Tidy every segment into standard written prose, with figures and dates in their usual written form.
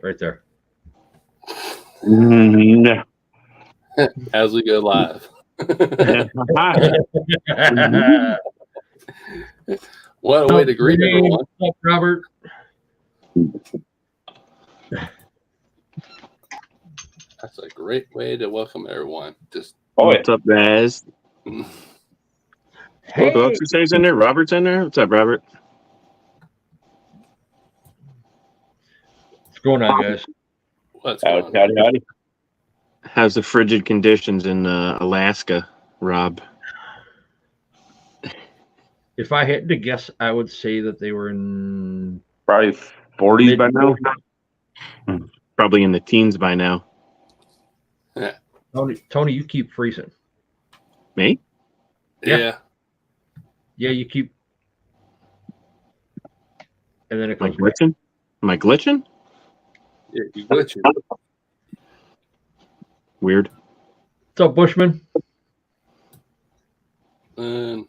Right there. No. As we go live. What a way to greet everyone. What's up, Robert? That's a great way to welcome everyone. Just What's up, guys? Hey. Who else is in there? Robert's in there. What's up, Robert? What's going on, guys? What's going on? Howdy. How's the frigid conditions in Alaska, Rob? If I had to guess, I would say that they were in Probably 40s by now. Probably in the teens by now. Tony, you keep freezing. Me? Yeah. Yeah, you keep. And then it Am I comes back. glitching? Am I glitching? Yeah, you glitching. Weird. What's up, Bushman? And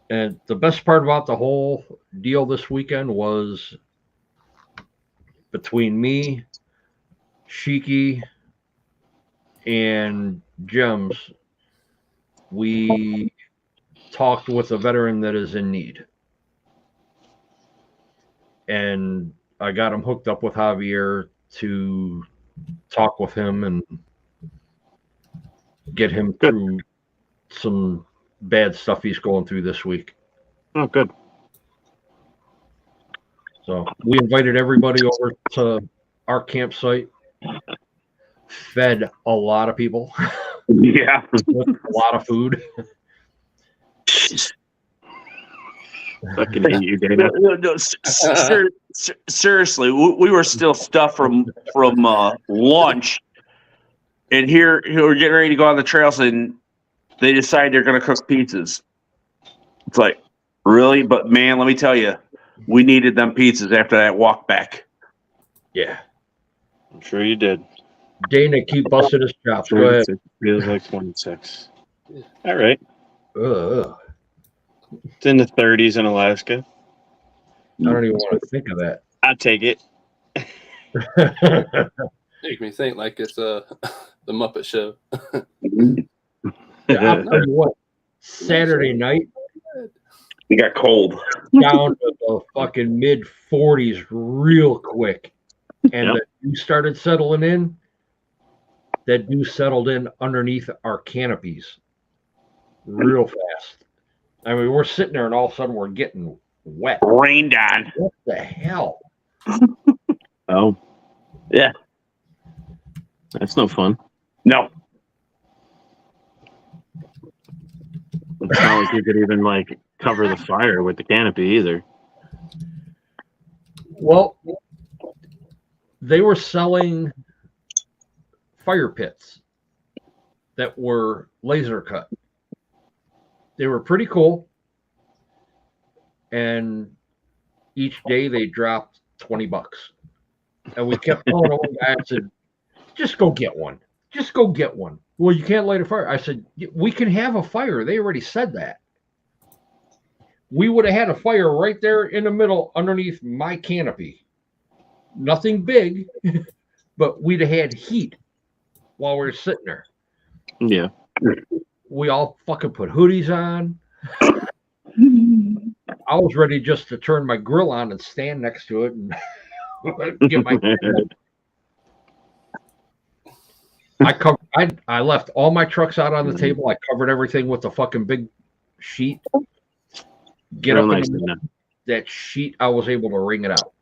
the best part about the whole deal this weekend was between me, Shiki, and Gems, we talked with a veteran that is in need. And I got him hooked up with Javier to talk with him and get him through some bad stuff he's going through this week. Oh, good. So we invited everybody over to our campsite, fed a lot of people. Yeah. With a lot of food. Fucking hate you, Dana. Seriously, we were still stuffed from lunch, and here we're getting ready to go on the trails, and they decide they're going to cook pizzas. It's like, really? But man, let me tell you, we needed them pizzas after that walk back. Yeah, I'm sure you did. Dana, keep busting his chops. Go ahead. Feels like 26. All right. Ugh. It's in the 30s in Alaska. I don't even want to think of that. I'll take it. Make me think like it's the Muppet Show. Yeah, I'll tell you what. Saturday night, We got cold. down to the fucking mid 40s real quick, and the dew started settling in. That dew settled in underneath our canopies real fast. I mean, we're sitting there, and all of a sudden we're getting wet. Rained on. What the hell? Oh, Yeah. that's no fun. No. It's not like you could even like cover the fire with the canopy either. Well, they were selling fire pits that were laser cut. They were pretty cool. And each day they dropped $20. And we kept telling one guy, I said, just go get one. Just go get one. Well, you can't light a fire. I said, we can have a fire. They already said that. We would have had a fire right there in the middle underneath my canopy. Nothing big, but we'd have had heat while we were sitting there. Yeah. We all fucking put hoodies on. I was ready just to turn my grill on and stand next to it and get my. I left all my trucks out on the table. I covered everything with a fucking big sheet. Get Real up nice, in that sheet. I was able to wring it out.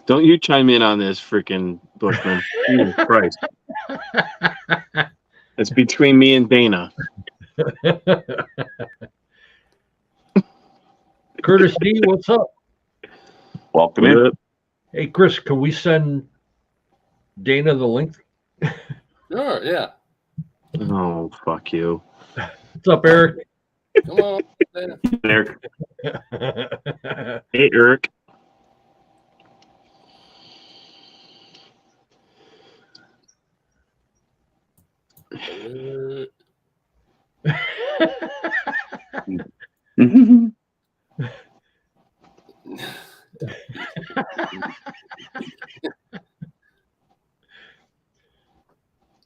Don't you chime in on this, freaking Bushman. Jesus Christ. It's between me and Dana. Curtis D, what's up? Welcome in. Hey, Chris, can we send Dana the link? Sure, yeah. Oh, fuck you. What's up, Eric? Come on. There. Hey, Eric.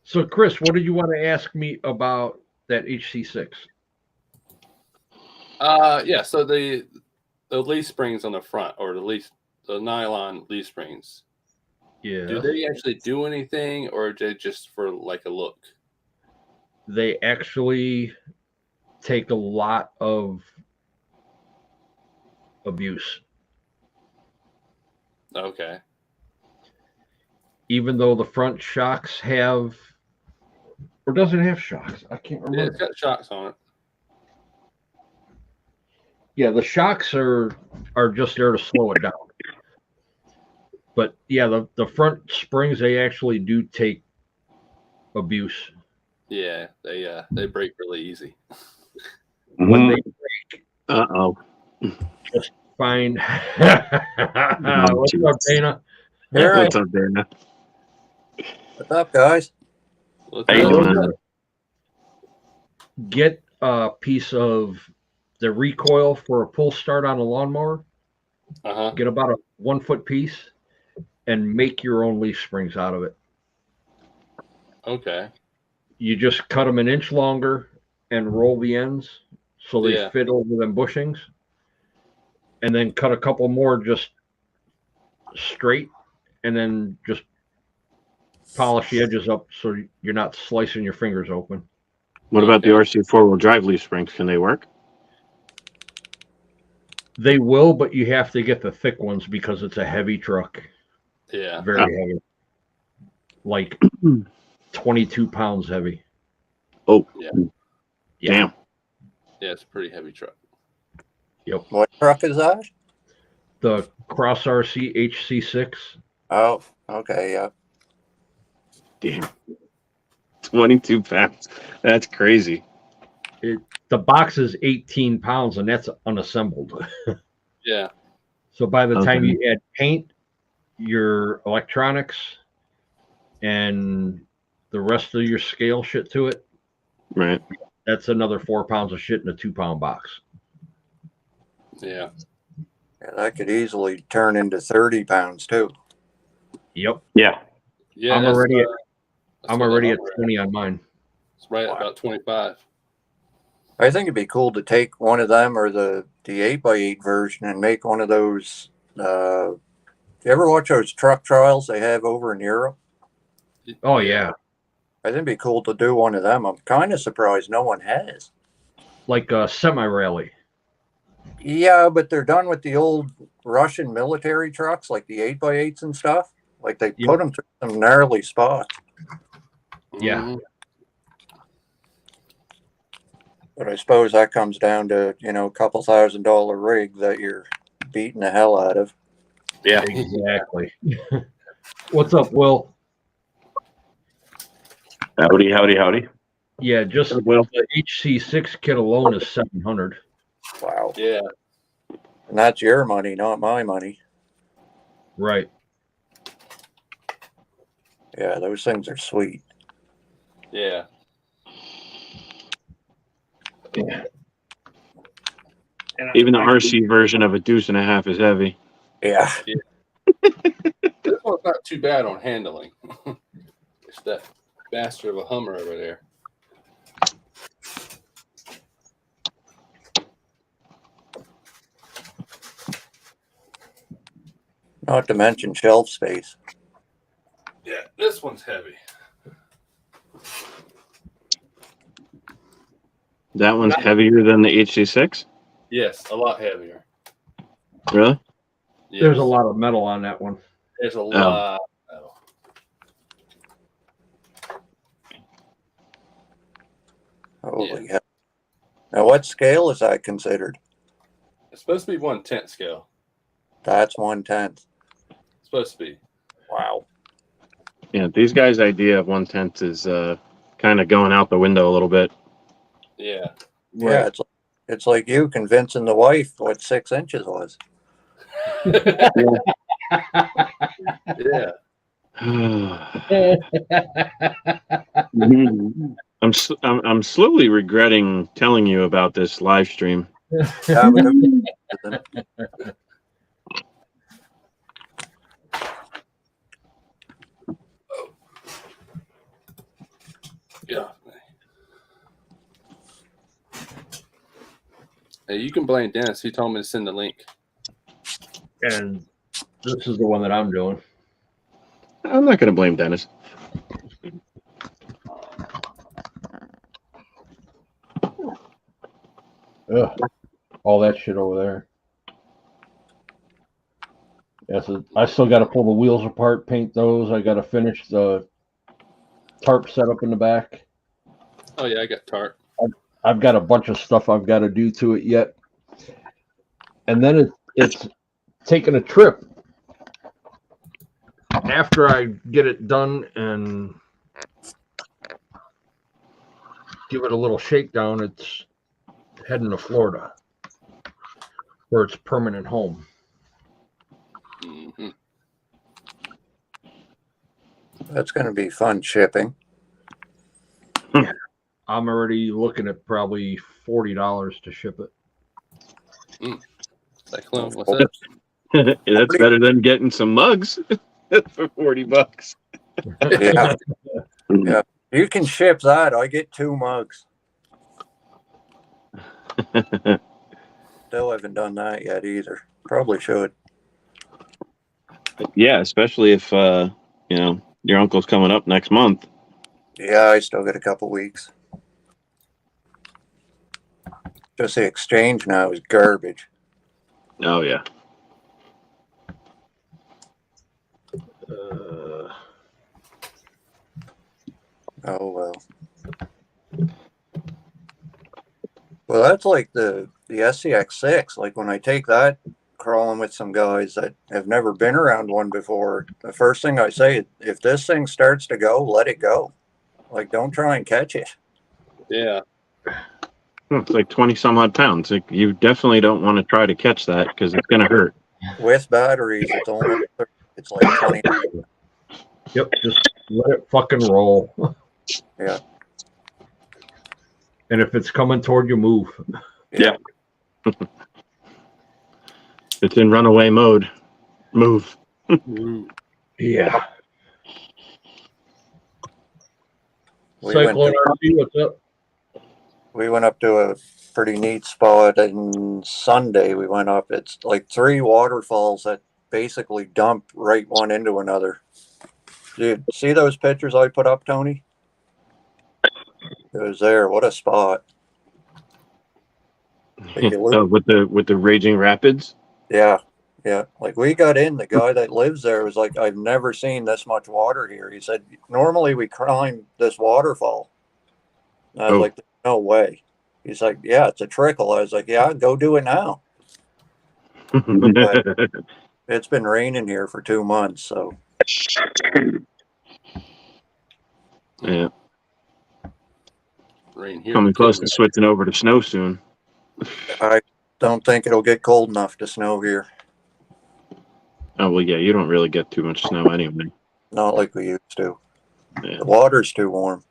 So, Chris, what did you want to ask me about that HC6? Yeah. So the leaf springs on the front, or the nylon leaf springs. Yeah. Do they actually do anything, or are they just for like a look? They actually take a lot of abuse. Okay. Even though the front shocks have, or does it have shocks? I can't Yeah, remember. it's got shocks on it. Yeah, the shocks are just there to slow it down. But yeah, the front springs, they actually do take abuse. Yeah, they break really easy. When they Uh-oh. just find what's up, Dana? What's up, Dana? What's up, guys? Let's How you go. doing? Get a piece of the recoil for a pull start on a lawnmower. Uh-huh. Get about a 1 foot piece and make your own leaf springs out of it. Okay. You just cut them an inch longer and roll the ends so they Yeah. fit over them bushings, and then cut a couple more just straight, and then just polish the edges up so you're not slicing your fingers open. What about the RC four-wheel drive leaf springs? Can they work? They will, but you have to get the thick ones because it's a heavy truck. Yeah. Very heavy. Like 22 pounds heavy. Oh, Yeah. damn. Yeah, it's a pretty heavy truck. Yep. What truck is that? The Cross RC HC6. Oh, okay, yeah. Damn. 22 pounds. That's crazy. The box is 18 pounds, and that's unassembled. Yeah. So by the time Okay. you add paint, your electronics, and the rest of your scale shit to it, Right. that's another 4 pounds of shit in a 2 pound box. Yeah. Yeah, that could easily turn into 30 pounds too. Yep. Yeah. Yeah. I'm that's, already that's I'm what already at I'm 20 on mine. It's right at Wow. about 25. I think it'd be cool to take one of them or the 8x8 version and make one of those. You ever watch those truck trials they have over in Europe? Oh yeah. I think it'd be cool to do one of them. I'm kind of surprised no one has. Like a semi rally. Yeah, but they're done with the old Russian military trucks, like the 8x8s and stuff. Like they Yep. put them through some gnarly spots. Yeah. Mhm. But I suppose that comes down to, a couple $1,000 rig that you're beating the hell out of. Yeah. Exactly. What's up, Will? Howdy, howdy, howdy. Yeah, just Will. the HC6 kit alone is $700. Wow. Yeah. And that's your money, not my money. Right. Yeah, those things are sweet. Yeah. Even the RC version of a deuce and a half is heavy. Yeah. This one's not too bad on handling. It's that bastard of a Hummer over there. Not to mention shelf space. Yeah, this one's heavy. That one's heavier than the HC6? Yes, a lot heavier. Really? Yes. There's a lot of metal on that one. There's a lot. Of metal. Holy hell. Now, what scale is that considered? It's supposed to be 1/10 scale. That's 1/10. It's supposed to be. Wow. Yeah, these guys' idea of 1/10 is kind of going out the window a little bit. Yeah. Yeah, it's like you convincing the wife what 6 inches was. Yeah. I'm slowly regretting telling you about this live stream. Yeah, but Yeah. Hey, you can blame Dennis. He told me to send the link. And this is the one that I'm doing. I'm not going to blame Dennis. Ugh, all that shit over there. Yes, I still got to pull the wheels apart, paint those. I got to finish the tarp setup in the back. Oh yeah, I got tarp. I've got a bunch of stuff I've got to do to it yet. And then it's taking a trip. After I get it done and give it a little shakedown, it's heading to Florida, where it's permanent home. Mm-hmm. That's going to be fun shipping. I'm already looking at probably $40 to ship it. Cyclone, what's that? That's better than getting some mugs for $40. Yeah. Yeah. You can ship that. I get 2 mugs. Still haven't done that yet either. Probably should. Yeah, especially if your uncle's coming up next month. Yeah, I still got a couple weeks. Just the exchange now is garbage. Oh yeah. Oh well. Well, that's like the SCX6. Like when I take that crawling with some guys that have never been around one before, the first thing I say, if this thing starts to go, let it go. Like, don't try and catch it. Yeah. It's like 20 some odd pounds. Like, you definitely don't want to try to catch that because it's going to hurt. With batteries, it's like 20. Yep, just let it fucking roll. Yeah. And if it's coming toward you, move. Yeah. It's in runaway mode. Move. Yeah. Cyclone RC, what's up? We went up to a pretty neat spot, and Sunday we went up. It's like 3 waterfalls that basically dump right one into another. Dude, see those pictures I put up, Tony? It was there. What a spot. With the raging rapids. Yeah. Yeah. Like we got in, the guy that lives there was like, I've never seen this much water here. He said, normally we climb this waterfall. And I was like, no way. He's like, yeah, it's a trickle. I was like, yeah, go do it now. But it's been raining here for 2 months, so. Yeah. Rain here. Coming close to switching over to snow soon. I don't think it'll get cold enough to snow here. Oh, well, yeah, you don't really get too much snow anyway. Not like we used to. Yeah. The water's too warm.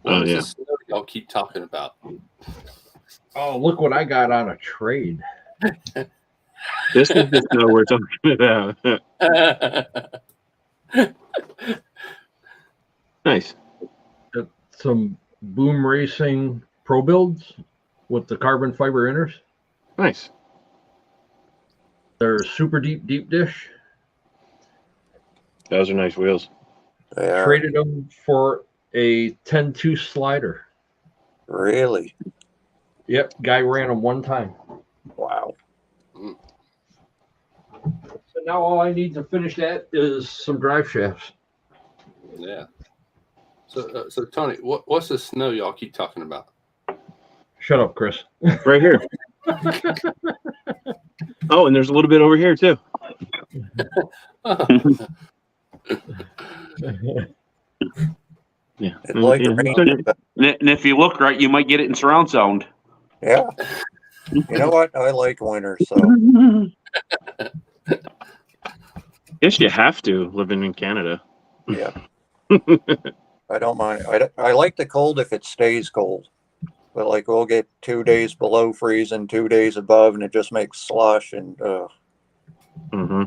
What is this y'all keep talking about? Oh, look what I got on a trade. This is the snow we're talking about. Nice. Some Boom Racing Pro builds with the carbon fiber inners. Nice. They're super deep dish. Those are nice wheels. Yeah. Traded them for a 10-2 slider. Really? Yep, guy ran them one time. Wow. So now all I need to finish that is some drive shafts. Yeah. So Tony, what's the snow y'all keep talking about? Shut up, Chris. Right here. Oh, and there's a little bit over here too. Yeah. It's like And if you look right, you might get it in surround sound. yeah. You know what? I like winter, so. Guess you have to living in Canada. Yeah. I don't mind. I like the cold if it stays cold. But like we'll get 2 days below freezing, 2 days above, and it just makes slush and Mm-hmm.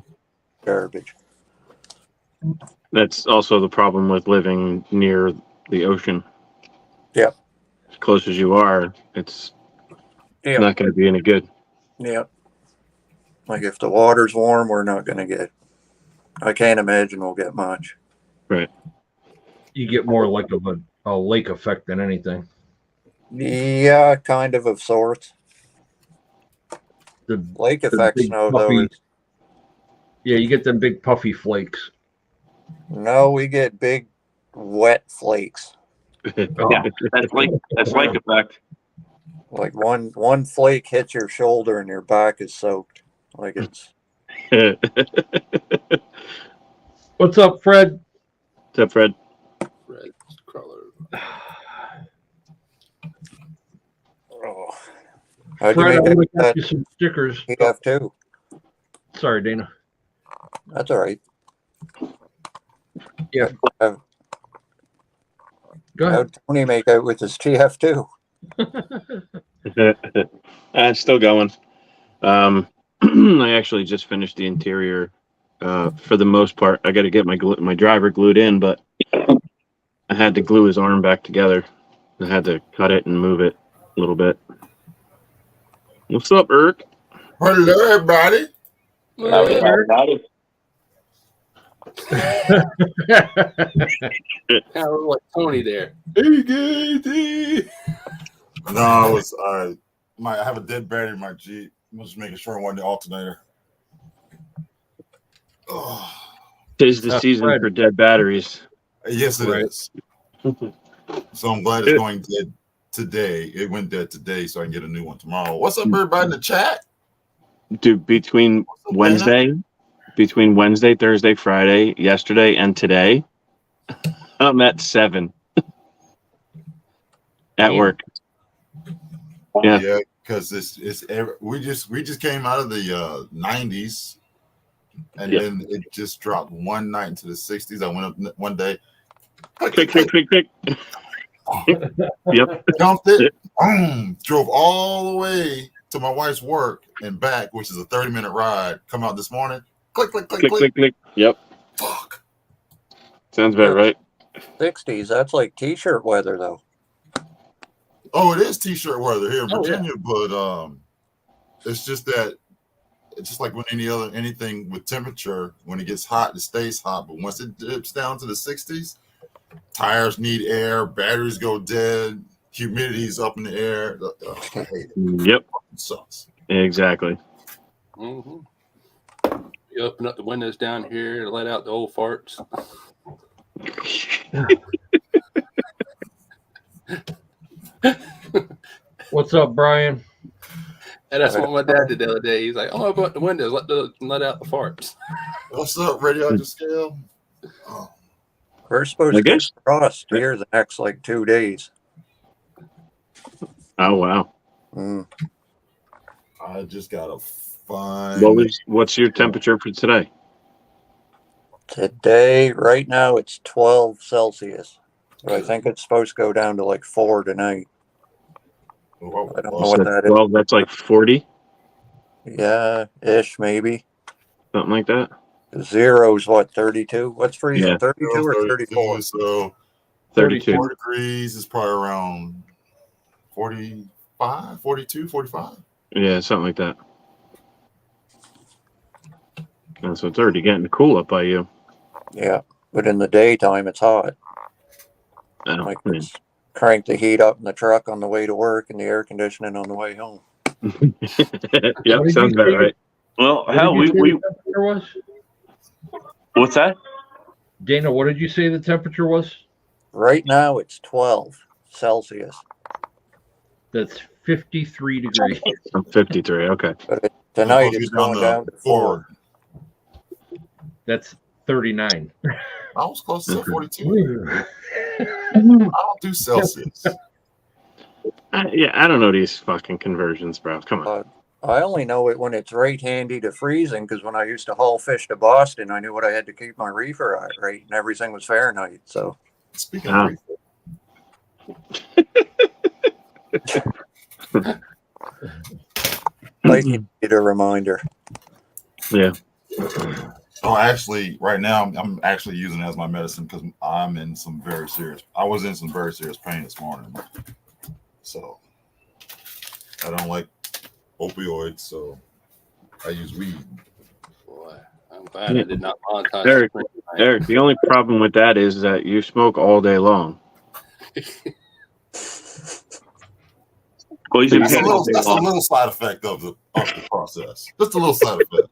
garbage. That's also the problem with living near the ocean. Yep. As close as you are, it's Yep. not going to be any good. Yep. Like if the water's warm, we're not going to get. I can't imagine we'll get much. Right. You get more like of a lake effect than anything. Yeah, kind of sorts. The Lake effect big snow, though, puffy- is Yeah, you get them big puffy flakes. no, we get big wet flakes. Yeah, that's lake effect. Like one flake hits your shoulder and your back is soaked. Like it's What's up, Fred? What's up, Fred? Red crawler. oh. How'd Fred, I you would make have got that you some stickers. TF2? Sorry, Dana. That's all right. Yeah. How- Go ahead. How'd Tony make out with his TF2? It's still going. I actually just finished the interior. For the most part, I got to get my driver glued in, but I had to glue his arm back together. I had to cut it and move it a little bit. What's up, Irk? Hello, everybody. Kind of like Tony there. Hey, Gaty. No, it's I have a dead battery in my Jeep. I'm just making sure I want the alternator. Oh, Tis the season Fred. for dead batteries. yes, it is. Right. So I'm glad it's going dead today. It went dead today, so I can get a new one tomorrow. What's up, everybody in the chat? Dude, between Wednesday, Thursday, Friday, yesterday, and today, I'm at 7 at work. Yeah. Yeah, because we just came out of the 90s, and then it just dropped one night into the 60s. I went up one day, Click, click, click, click. Yep. dumped it, boom, drove all the way to my wife's work and back, which is a 30-minute ride. Come out this morning, click, click, click, Click, click. click, click. Yep. Fuck. Sounds about right. 60s. That's like t-shirt weather, though. Oh, it is t-shirt weather here in Oh, yeah. Virginia, but it's just that it's just like when anything with temperature, when it gets hot, it stays hot. But once it dips down to the 60s, tires need air, batteries go dead, humidity's up in the air. I hate it. Yep. It sucks. Exactly. Mm-hmm. You open up the windows down here to let out the old farts. What's up, Brian? And that's what my dad did the other day. He's like, "Oh, open up the windows, let out the farts." What's up, radioactive scale? Oh, We're supposed I to get guess- frost here the next like 2 days. Oh, wow. Mm. I just gotta find. What's your temperature for today? Today, right now, it's 12 Celsius. But I think it's supposed to go down to like 4 tonight. I don't know what that is. Well, that's like 40, Yeah, ish, maybe. something like that. Zero's what, 32? What's freezing? Yeah. 32 or 34? So 32. 4 degrees is probably around 45, 42, 45. Yeah, something like that. And so it's already getting cool up by you. Yeah, but in the daytime, it's hot. Oh, Like, man. it's crank the heat up in the truck on the way to work and the air conditioning on the way home. Yep, What did sounds you about say? right. Well, What hell, did you say we the temperature was? what's that? Dana, what did you say the temperature was? Right now, it's 12 Celsius. That's 53 degrees. I'm 53. Okay. But tonight, it's Supposed to be going down to 4. That's 39. I was close to 42. I don't do Celsius. I don't know these fucking conversions, bro. Come on. I only know it when it's right handy to freezing, because when I used to haul fish to Boston, I knew what I had to keep my reefer at, right? And everything was Fahrenheit. So Speaking Ah. of like you need a reminder. Yeah. Oh, actually, right now I'm actually using it as my medicine because I was in some very serious pain this morning. So I don't like opioids, so I use weed. Boy, I'm glad I did not monetize. Eric, the only problem with that is that you smoke all day long. Well, That's a little side effect of the process. Just a little side effect.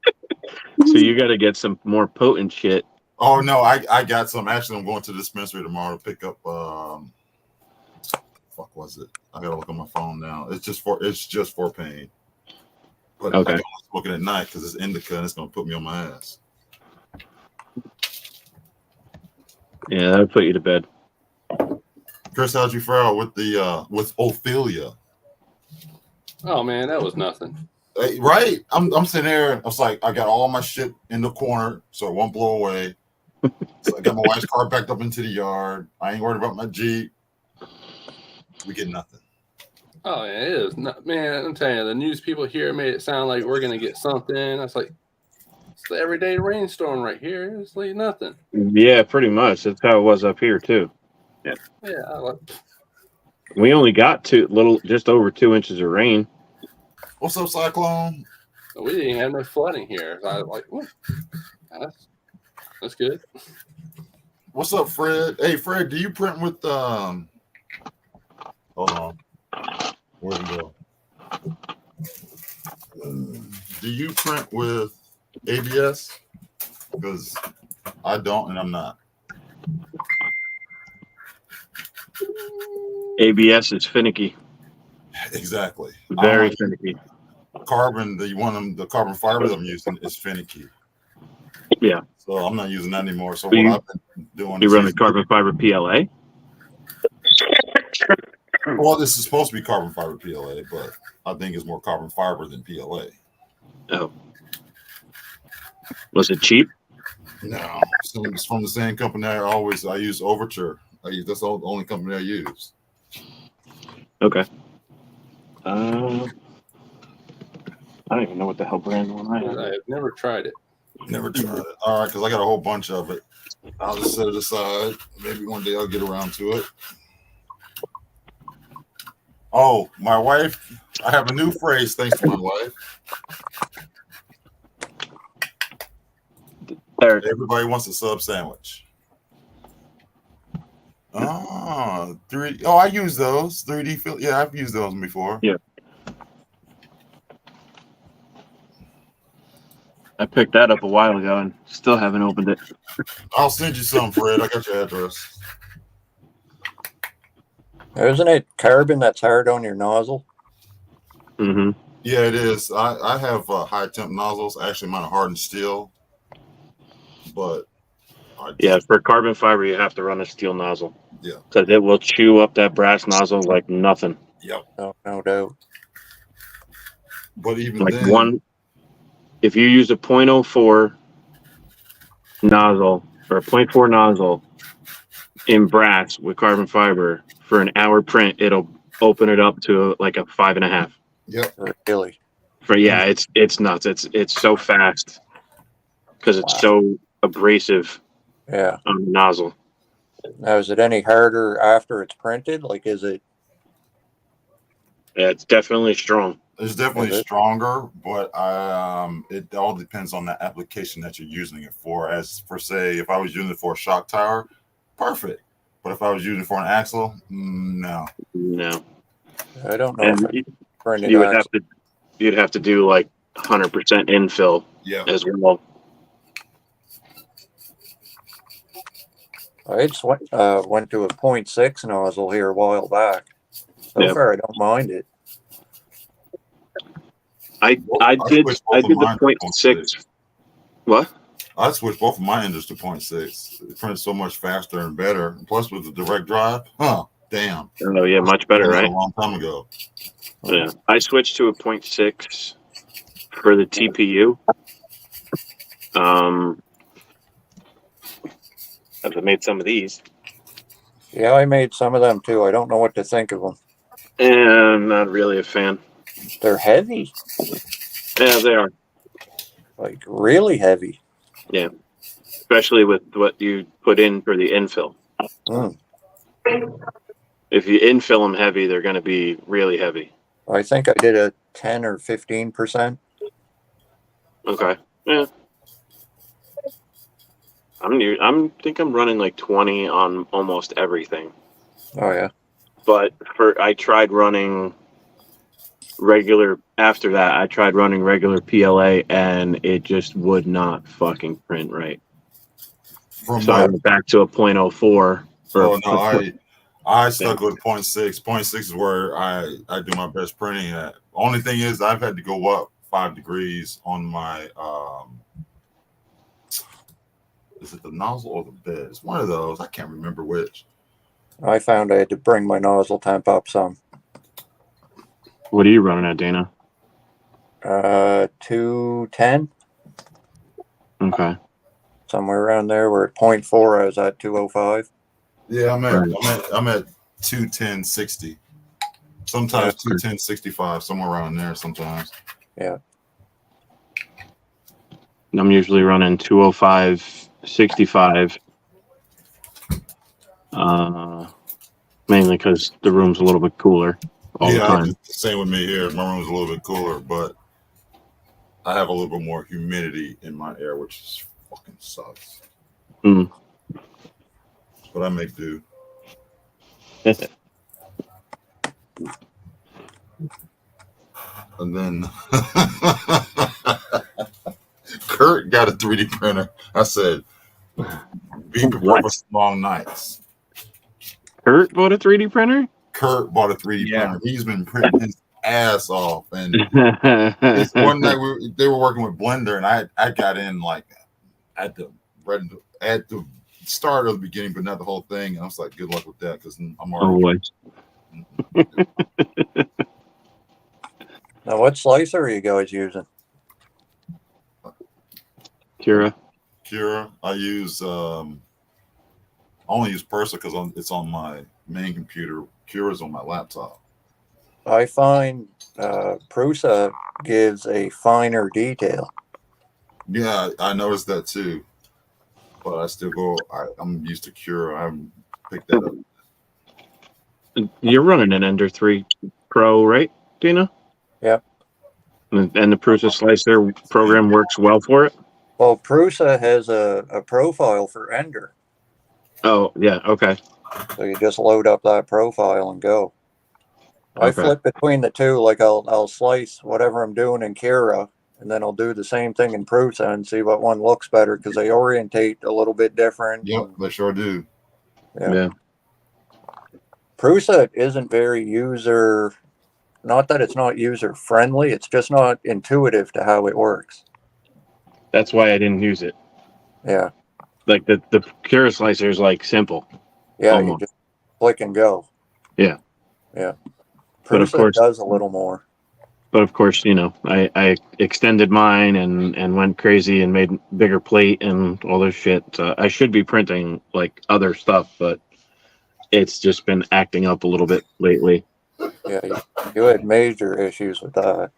So you got to get some more potent shit. Oh no, I got some. Actually, I'm going to the dispensary tomorrow to pick up. Fuck was it? I gotta look on my phone now. It's just for pain. But Okay. I don't like smoking at night because it's indica and it's gonna put me on my ass. Yeah, that'll put you to bed. Chris, how'd you fare out with Ophelia? Oh man, that was nothing. Hey, right? I'm sitting there. I was like, I got all my shit in the corner, so it won't blow away. So I got my wife's car backed up into the yard. I ain't worried about my Jeep. We get nothing. Oh yeah, it is not, man. I'm telling you, the news people here made it sound like we're gonna get something. I was like, it's the everyday rainstorm right here. It's like nothing. Yeah, pretty much. That's how it was up here too. Yeah, I like. We only got just over 2 inches of rain. What's up, Cyclone? We didn't have no flooding here. So I was like, that's good. What's up, Fred? Hey, Fred, do you print with Hold on. Where'd it go? Do you print with ABS? Because I don't, and I'm not. ABS is finicky. Exactly. Very finicky. The carbon fibers I'm using is finicky. Yeah. So I'm not using that anymore. So I've been doing. You run a carbon fiber PLA? Well, this is supposed to be carbon fiber PLA, but I think it's more carbon fiber than PLA. Oh. Was it cheap? No, it's from the same company I use Overture. That's the only company I use. Okay. I don't even know what the hell brand one I have. I've never tried it. Never tried it. All right, because I got a whole bunch of it. I'll just set it aside. Maybe one day I'll get around to it. Oh, my wife. I have a new phrase thanks to my wife. Eric. Everybody wants a sub sandwich. Oh, 3D. Oh, I use those 3D film. Yeah, I've used those before. Yeah. I picked that up a while ago and still haven't opened it. I'll send you some, Fred. I got your address. Isn't it carbon that's hard on your nozzle? Mm-hmm. Yeah, it is. I have high temp nozzles. Actually, mine are hardened steel. But yeah, for carbon fiber, you have to run a steel nozzle. Yeah. Because it will chew up that brass nozzle like nothing. Yep. No doubt. But even like then, if you use a 0.04 nozzle or a 0.4 nozzle in brass with carbon fiber for an hour print, it'll open it up to like a 5.5. Yep. Really? It's nuts. It's so fast because it's so abrasive. Yeah. On the nozzle. Now, is it any harder after it's printed? Like, is it? Yeah, it's definitely strong. It's definitely stronger, but it all depends on the application that you're using it for. As for say, if I was using it for a shock tower, perfect. But if I was using it for an axle, no. I don't know. You'd have to do like 100% infill. Yeah. As well. I just went to a 0.6 nozzle here a while back. So far, I don't mind it. I did the 0.6. What? I switched both of my engines to 0.6. It prints so much faster and better. And plus, with the direct drive, damn. Oh yeah, much better, right? A long time ago. Yeah, I switched to a 0.6 for the TPU. I've made some of these. Yeah, I made some of them too. I don't know what to think of them. I'm not really a fan. They're heavy. Yeah, they are. Like really heavy. Yeah. especially with what you put in for the infill. Mm. If you infill them heavy, they're going to be really heavy. I think I did a 10 or 15%. Okay. Yeah. I'm running like 20 on almost everything. Oh yeah. But I tried running regular after that. I tried running regular PLA and it just would not fucking print right. So I went back to a 0.04. I stuck with 0.6. 0.6 is where I do my best printing at. Only thing is I've had to go up 5 degrees on my is it the nozzle or the bed? It's one of those. I can't remember which. I found I had to bring my nozzle temp up some. What are you running at, Dana? 210. Okay. Somewhere around there. We're at 0.4. I was at 205. Yeah, I'm at 210.60. Sometimes 210.65, somewhere around there sometimes. Yeah. I'm usually running 205.65. Mainly because the room's a little bit cooler all the time. Same with me here. My room's a little bit cooler, but I have a little bit more humidity in my air, which is fucking sucks. Mm. But I make do. And then Kurt got a 3D printer. I said, be prepared for long nights. Kurt bought a 3D printer? Kurt bought a 3D printer. He's been printing his ass off. And one night they were working with Blender, and I got in like at the start of the beginning, but not the whole thing. And I was like, good luck with that because I'm already. Now, what slicer are you guys using? Cura. I use I only use Persa because it's on my main computer. Cura's on my laptop. I find Prusa gives a finer detail. Yeah, I noticed that too. But I still I'm used to Cura. I haven't picked that up. You're running an Ender 3 Pro, right, Dina? Yep. And the Prusa Slicer program works well for it? Well, Prusa has a profile for Ender. Oh, yeah, okay. So you just load up that profile and go. I flip between the two. Like I'll slice whatever I'm doing in Cura, and then I'll do the same thing in Prusa and see what one looks better because they orientate a little bit different. Yep, they sure do. Yeah. Prusa isn't very not that it's not user friendly, it's just not intuitive to how it works. That's why I didn't use it. Yeah. Like the Cura Slicer is like simple. Yeah, you just click and go. Yeah. Yeah. But of course does a little more. But of course, I extended mine and went crazy and made bigger plate and all this shit. I should be printing like other stuff, but it's just been acting up a little bit lately. Yeah, you had major issues with that.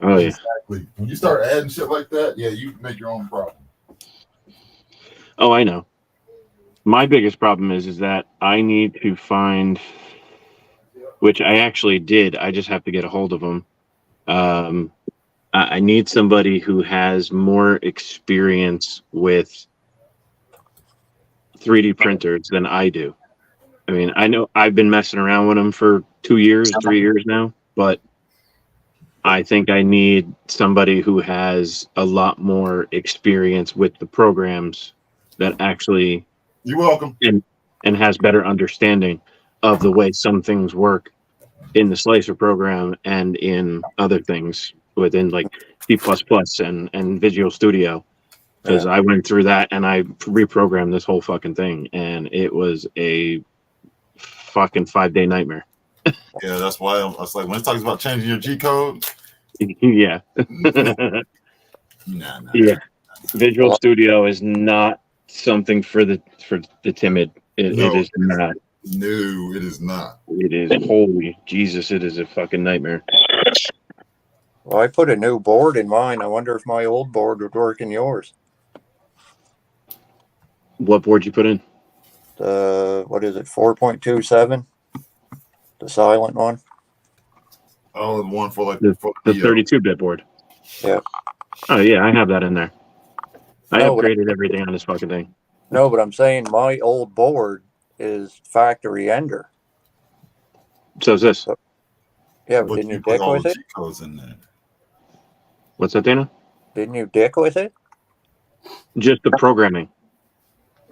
Oh yeah. Exactly. When you start adding shit like that, yeah, you make your own problem. Oh, I know. My biggest problem is that I need to find, which I actually did. I just have to get a hold of them. I need somebody who has more experience with 3D printers than I do. I mean, I know I've been messing around with them for 2 years, 3 years now, but I think I need somebody who has a lot more experience with the programs that actually. You're welcome. And has better understanding of the way some things work in the Slicer program and in other things within like C++ and Visual Studio. Because I went through that and I reprogrammed this whole fucking thing, and it was a fucking 5-day nightmare. Yeah, that's why I was like, when it talks about changing your G code. Yeah. Nah. Yeah. Visual Studio is not something for the timid. It is not. No, it is not. It is, holy Jesus, it is a fucking nightmare. Well, I put a new board in mine. I wonder if my old board would work in yours. What board you put in? What is it, 4.27? The silent one. Oh, the one for like The for 32-bit board. Yeah. Oh yeah, I have that in there. I No, but upgraded everything on this fucking thing. No, but I'm saying my old board is factory Ender. So is this. Yeah, but But didn't you you put dick all with the it? G codes in there. What's that, Dana? Didn't you dick with it? Just the programming.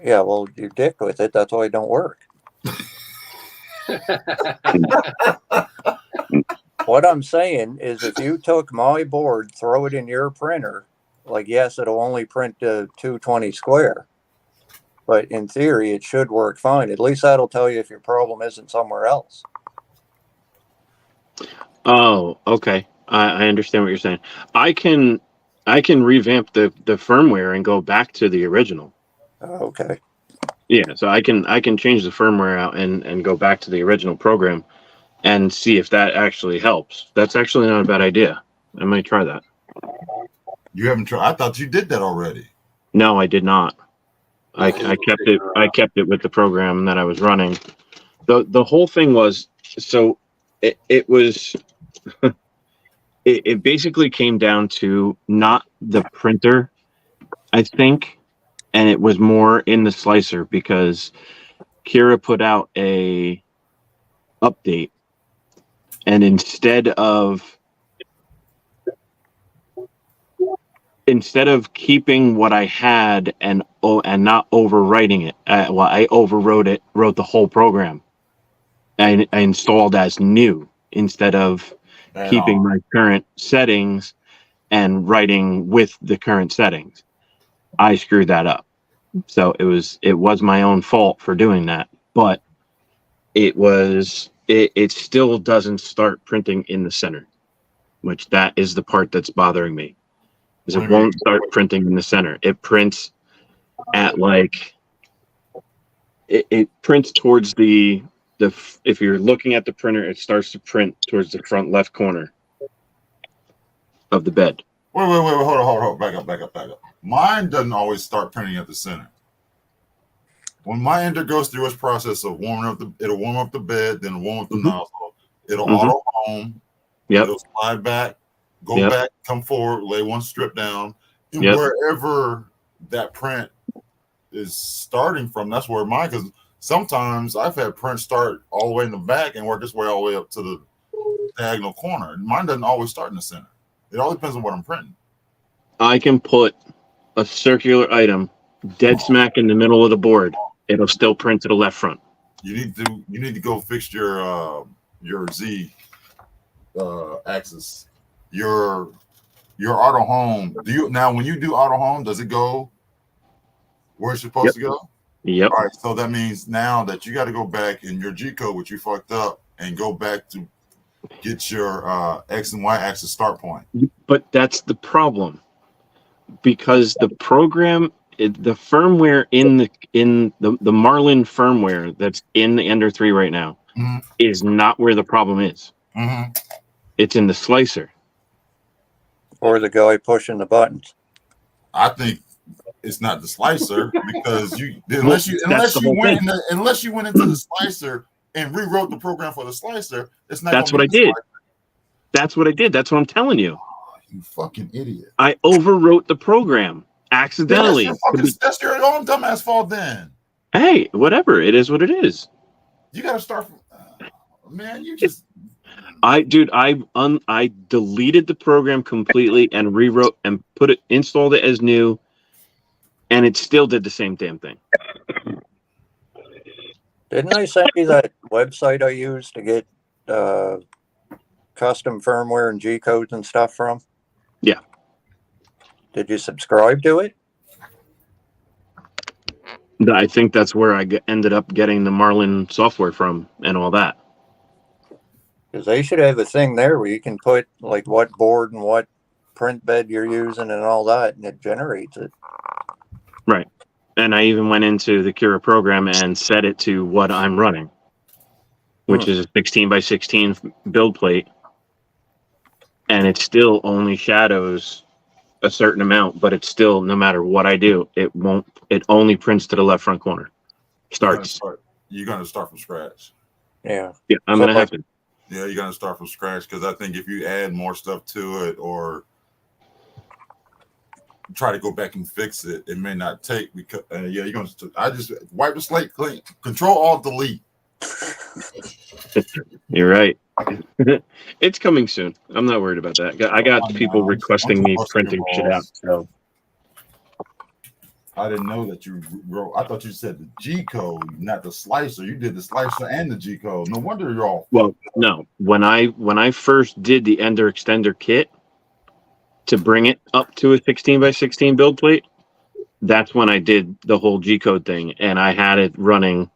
Yeah, well, you dick with it. That's why it don't work. What I'm saying is if you took my board, throw it in your printer, like, yes, it'll only print to 220 square. But in theory, it should work fine. At least that'll tell you if your problem isn't somewhere else. Oh, okay. I understand what you're saying. I can revamp the firmware and go back to the original. Okay. Yeah, so I can change the firmware out and go back to the original program and see if that actually helps. That's actually not a bad idea. I might try that. You haven't tried. I thought you did that already. No, I did not. I kept it. I kept it with the program that I was running. The whole thing was so it was it basically came down to not the printer, I think, and it was more in the slicer because Kira put out a update, and instead of keeping what I had and not overwriting it, I overwrote it, wrote the whole program, and I installed as new instead of keeping my current settings and writing with the current settings. I screwed that up. So it was my own fault for doing that, but it still doesn't start printing in the center, which that is the part that's bothering me. Is it won't start printing in the center. It prints at like it prints towards the if you're looking at the printer, it starts to print towards the front left corner of the bed. Wait, hold on, back up. Mine doesn't always start printing at the center. When my ender goes through its process of it'll warm up the bed, then warm up the nozzle. It'll auto home. Yep. It'll slide back, go back, come forward, lay one strip down, and wherever that print is starting from, that's where mine. Because sometimes I've had print start all the way in the back and work its way all the way up to the diagonal corner. Mine doesn't always start in the center. It all depends on what I'm printing. I can put a circular item dead smack in the middle of the board. It'll still print to the left front. You need to go fix your Z axis. Your auto home. When you do auto home, does it go where it's supposed to go? Yep. All right. So that means now that you got to go back in your G code, which you fucked up, and go back to get your X and Y axis start point. But that's the problem, because the program, the firmware in the Marlin firmware that's in the Ender 3 right now is not where the problem is. It's in the slicer. Or the guy pushing the buttons. I think it's not the slicer because unless you went into the slicer and rewrote the program for the slicer, it's not. That's what I did. That's what I did. That's what I'm telling you. Oh, you fucking idiot! I overwrote the program accidentally. That's your own dumbass fault then. Hey, whatever. It is what it is. You got to start from. Man, you just. I deleted the program completely and rewrote and installed it as new, and it still did the same damn thing. Didn't I send you that website I used to get custom firmware and G codes and stuff from? Yeah. Did you subscribe to it? I think that's where I ended up getting the Marlin software from and all that. Because they should have a thing there where you can put like what board and what print bed you're using and all that, and it generates it. Right. And I even went into the Kira program and set it to what I'm running, which is a 16 by 16 build plate. And it still only shadows a certain amount, but it's still, no matter what I do, it only prints to the left front corner. Starts. You're gonna start from scratch. Yeah. Yeah, I'm So, gonna have to. Yeah, you're gonna start from scratch because I think if you add more stuff to it or try to go back and fix it, it may not take because yeah, you're gonna. I just wipe the slate clean. Control Alt Delete. You're right. It's coming soon. I'm not worried about that. I got people requesting me printing shit out. So I didn't know that you wrote. I thought you said the G code, not the slicer. You did the slicer and the G code. No wonder you're all. well, no. When I first did the Ender Extender kit to bring it up to a 16 by 16 build plate, that's when I did the whole G code thing, and I had it running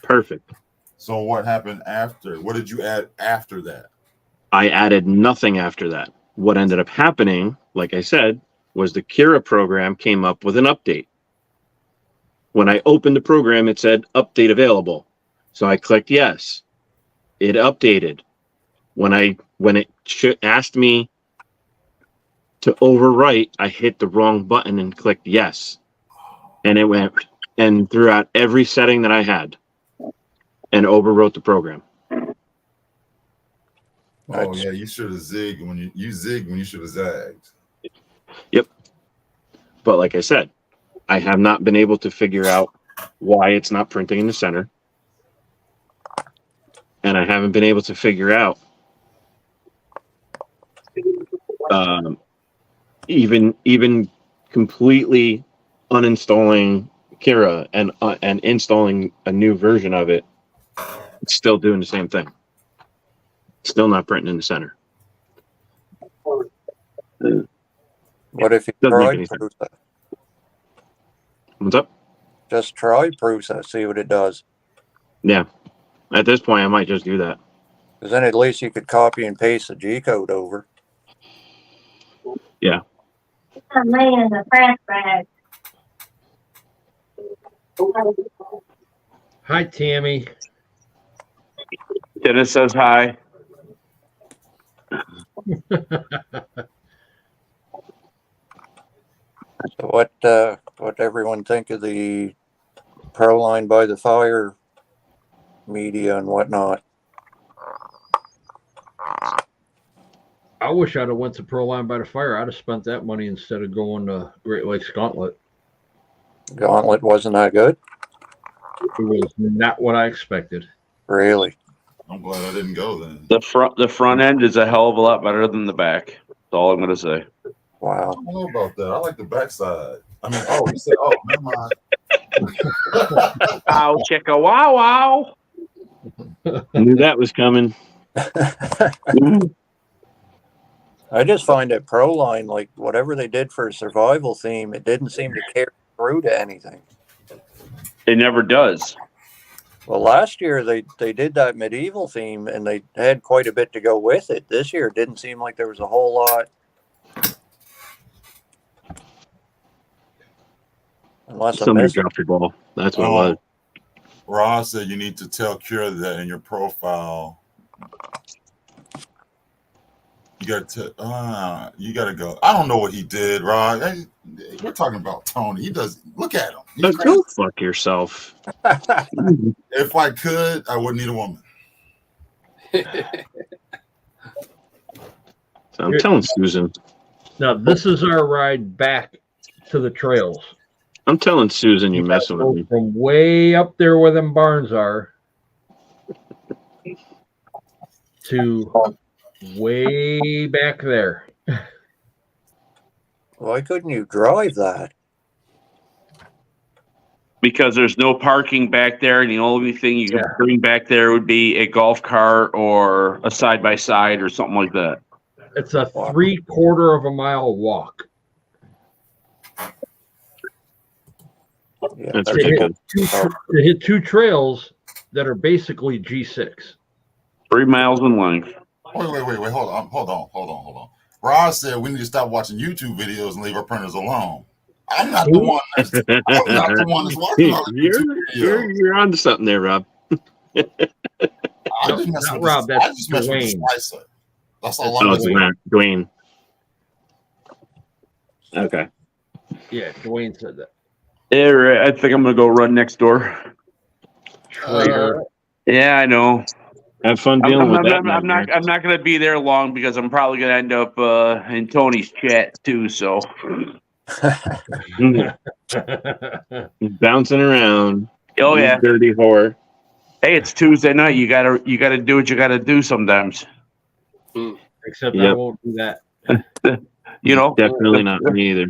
perfect. So what happened after? What did you add after that? I added nothing after that. What ended up happening, like I said, was the Kira program came up with an update. When I opened the program, it said update available. So I clicked yes. It updated. When it asked me to overwrite, I hit the wrong button and clicked yes. And it went and threw out every setting that I had and overwrote the program. Oh yeah, you should have zigged when you zigged when you should have zagged. Yep. But like I said, I have not been able to figure out why it's not printing in the center. And I haven't been able to figure out even completely uninstalling Kira and installing a new version of it. It's still doing the same thing. Still not printing in the center. What if you Doesn't make try any sense. Prusa? What's up? Just try Prusa, see what it does. Yeah. At this point, I might just do that. Because then at least you could copy and paste the G code over. Yeah. I'm laying the trash bag. Hi, Tammy. Dennis says hi. So what everyone think of the Proline by the Fire media and whatnot? I wish I'd have went to Proline by the Fire. I'd have spent that money instead of going to Great Lakes Gauntlet. Gauntlet wasn't that good? It was not what I expected. Really? I'm glad I didn't go then. The front end is a hell of a lot better than the back. That's all I'm gonna say. Wow. I don't know about that. I like the backside. I mean, oh, you said, oh, never mind. Ow, chicka, wow, wow. I knew that was coming. I just find that Proline, like whatever they did for a survival theme, it didn't seem to carry through to anything. It never does. Well, last year they did that medieval theme and they had quite a bit to go with it. This year it didn't seem like there was a whole lot. Unless Somebody dropped the ball. That's what it was. Ross said you need to tell Kira that in your profile. You got to. You got to go. I don't know what he did, Rod. Hey, we're talking about Tony. He does. Look at him. He's crazy. Go fuck yourself. If I could, I wouldn't need a woman. So I'm telling Susan. Now, this is our ride back to the trails. I'm telling Susan you're messing with me. From way up there where them barns are to way back there. Why couldn't you drive that? Because there's no parking back there, and the only thing you can bring back there would be a golf cart or a side-by-side or something like that. It's a 3/4 of a mile walk. Yeah, That's To hit, ridiculous. to hit two trails that are basically G6. 3 miles in length. Wait. Hold on. Rod said we need to stop watching YouTube videos and leave our printers alone. I'm not the one that's watching all the YouTube videos. You're on to something there, Rob. I just mess Not with Rob, the, I just mess with the Dwayne. slicer. That's all Oh, I'm doing. Dwayne. Okay. Yeah, Dwayne said that. Yeah, right. I think I'm gonna go run next door. Traitor. Yeah, I know. Have fun I'm, dealing I'm, with I'm, that I'm, I'm not. nightmare. I'm not gonna be there long because I'm probably gonna end up in Tony's chat too. So, Bouncing around. oh You yeah. dirty whore. Hey, it's Tuesday night. You gotta do what you gotta do sometimes. Except I Yep. won't do that. You know. Definitely not me either.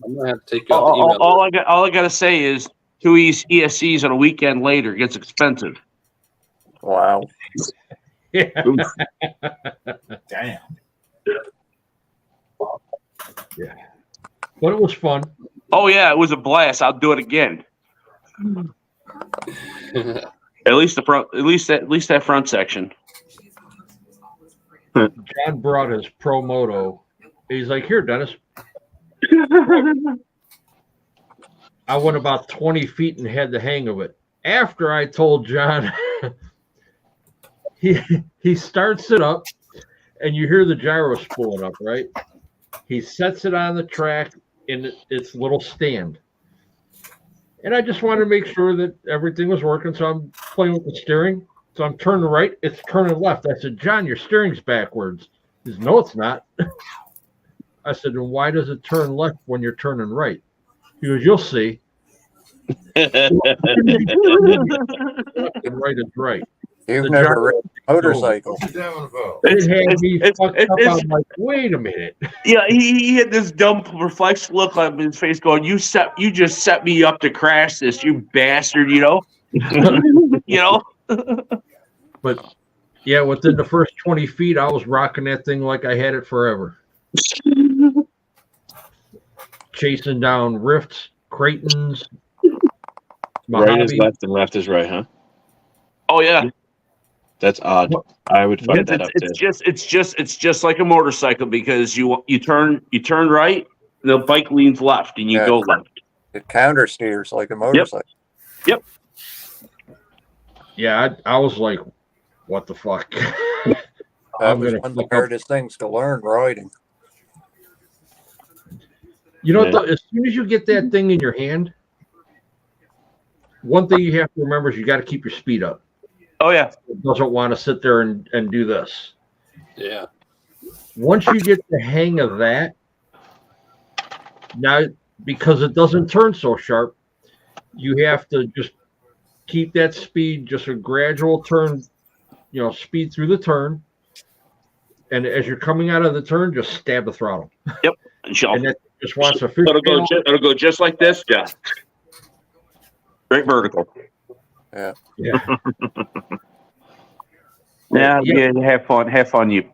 I'm gonna have to take you out the email. All I gotta say is 2 ESCs on a weekend later gets expensive. Wow. Yeah. Damn. But it was fun. Oh yeah, it was a blast. I'll do it again. At least the front. At least that front section. John brought his Pro Moto. He's like, here, Dennis. I went about 20 feet and had the hang of it. After I told John, he starts it up, and you hear the gyro spooling up, right? He sets it on the track in its little stand. And I just wanted to make sure that everything was working, so I'm playing with the steering. So I'm turning right, it's turning left. I said, John, your steering's backwards. He says, no, it's not. I said, then why does it turn left when you're turning right? He goes, you'll see. And right is right. You've The never gyro- ridden a motorcycle. What's you down about? It had me it's- fucked it's- up. it's- I'm like, wait a minute. Yeah, he had this dumb reflex look on his face, going, "You just set me up to crash this, you bastard!" You know, you know. But yeah, within the first 20 feet, I was rocking that thing like I had it forever. Chasing down rifts, Creightons, Right is Mojave. left and left is right, huh? Oh yeah, That's odd. I would fuck that up too. it's just like a motorcycle because you turn right, the bike leans left, and you Yeah. go left. It counter steers like a motorcycle. Yeah, I was like, what the fuck? That I'm was gonna one of the fuck up. hardest things to learn riding. You know, Yeah. what, as soon as you get that thing in your hand, one thing you have to remember is you got to keep your speed up. Oh yeah, It doesn't want to sit there and do this. Yeah. Once you get the hang of that, now because it doesn't turn so sharp, you have to just keep that speed, just a gradual turn, speed through the turn. And as you're coming out of the turn, just stab the throttle. and she'll- And that just wants to fish. it'll go just like this, yeah. Straight vertical. Yeah. Yeah. Yeah, Yeah. yeah. Have fun. You.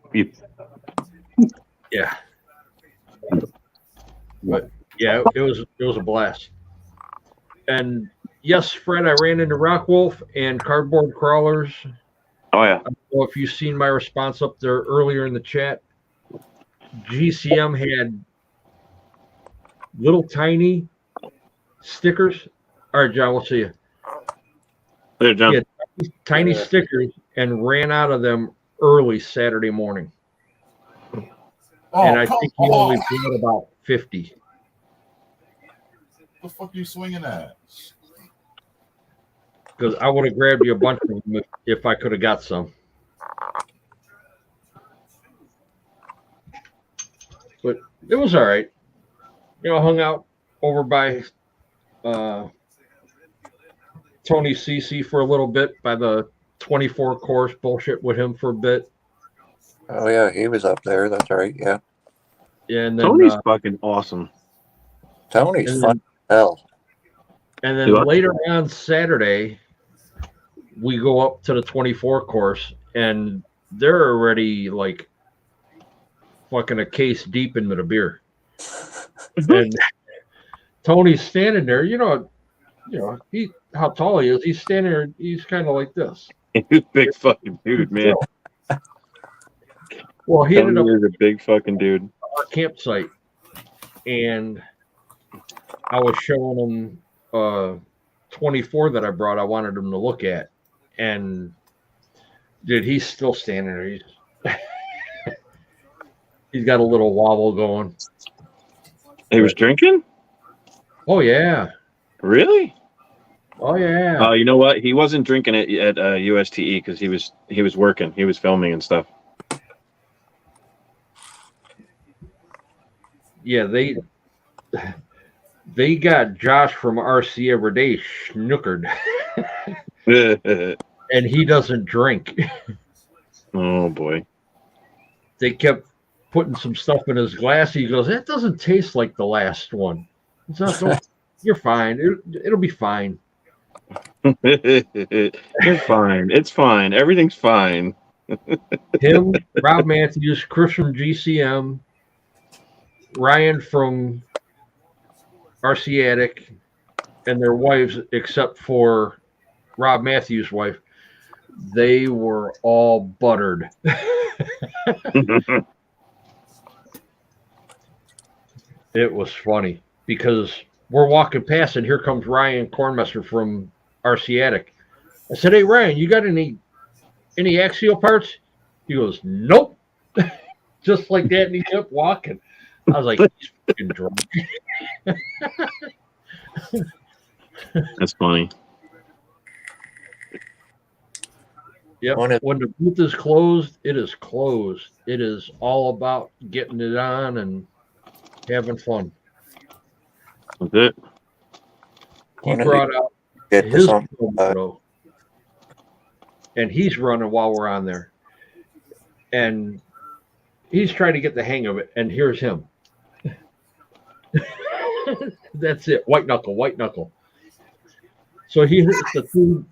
Yeah. But yeah, it was a blast. And yes, Fred, I ran into Rock Wolf and Cardboard Crawlers. Oh yeah. I don't know if you've seen my response up there earlier in the chat. GCM had little tiny stickers. All right, John, we'll see you. There, John. Yeah. Tiny Yeah. stickers and ran out of them early Saturday morning. Oh, And I come think he on. only bought about 50. What the fuck are you swinging at? Because I would have grabbed you a bunch of them if I could have got some. But it was all right. Hung out over by Tony CC for a little bit, by the 24 course, bullshit with him for a bit. Oh yeah, he was up there. That's right. Yeah. And then Tony's fucking awesome. Tony's And fun as hell. And then Do I? later on Saturday, we go up to the 24 course, and they're already like fucking a case deep into the beer. And Tony's standing there, he how tall he is. He's standing there, he's kind of like this. He's a big fucking dude, man. Well, he ended up Tony is a big fucking dude. at our campsite, and I was showing him 24 that I brought. I wanted him to look at, and dude, he's still standing there. He's got a little wobble going. He was drinking? Oh yeah. Really? Oh yeah. You know what? He wasn't drinking it at USTE because he was working. He was filming and stuff. Yeah, they got Josh from RC every day snookered, and he doesn't drink. Oh boy. They kept putting some stuff in his glass. He goes, "That doesn't taste like the last one." It's not so. You're fine. It'll be fine. It's fine. It's fine. Everything's fine. Him, Rob Matthews, Chris from GCM, Ryan from RC Attic, and their wives, except for Rob Matthews' wife, they were all buttered. It was funny because we're walking past and here comes Ryan Kornmester from RC Attic. I said, "Hey Ryan, you got any axial parts?" He goes, "Nope." Just like that, and he kept walking. I was like, "He's fucking drunk." That's funny. Yep. When the booth is closed, it is closed. It is all about getting it on and having fun. That's it. He brought out his photo, and he's running while we're on there. And he's trying to get the hang of it, and here's him. That's it. White knuckle. So he hits the two,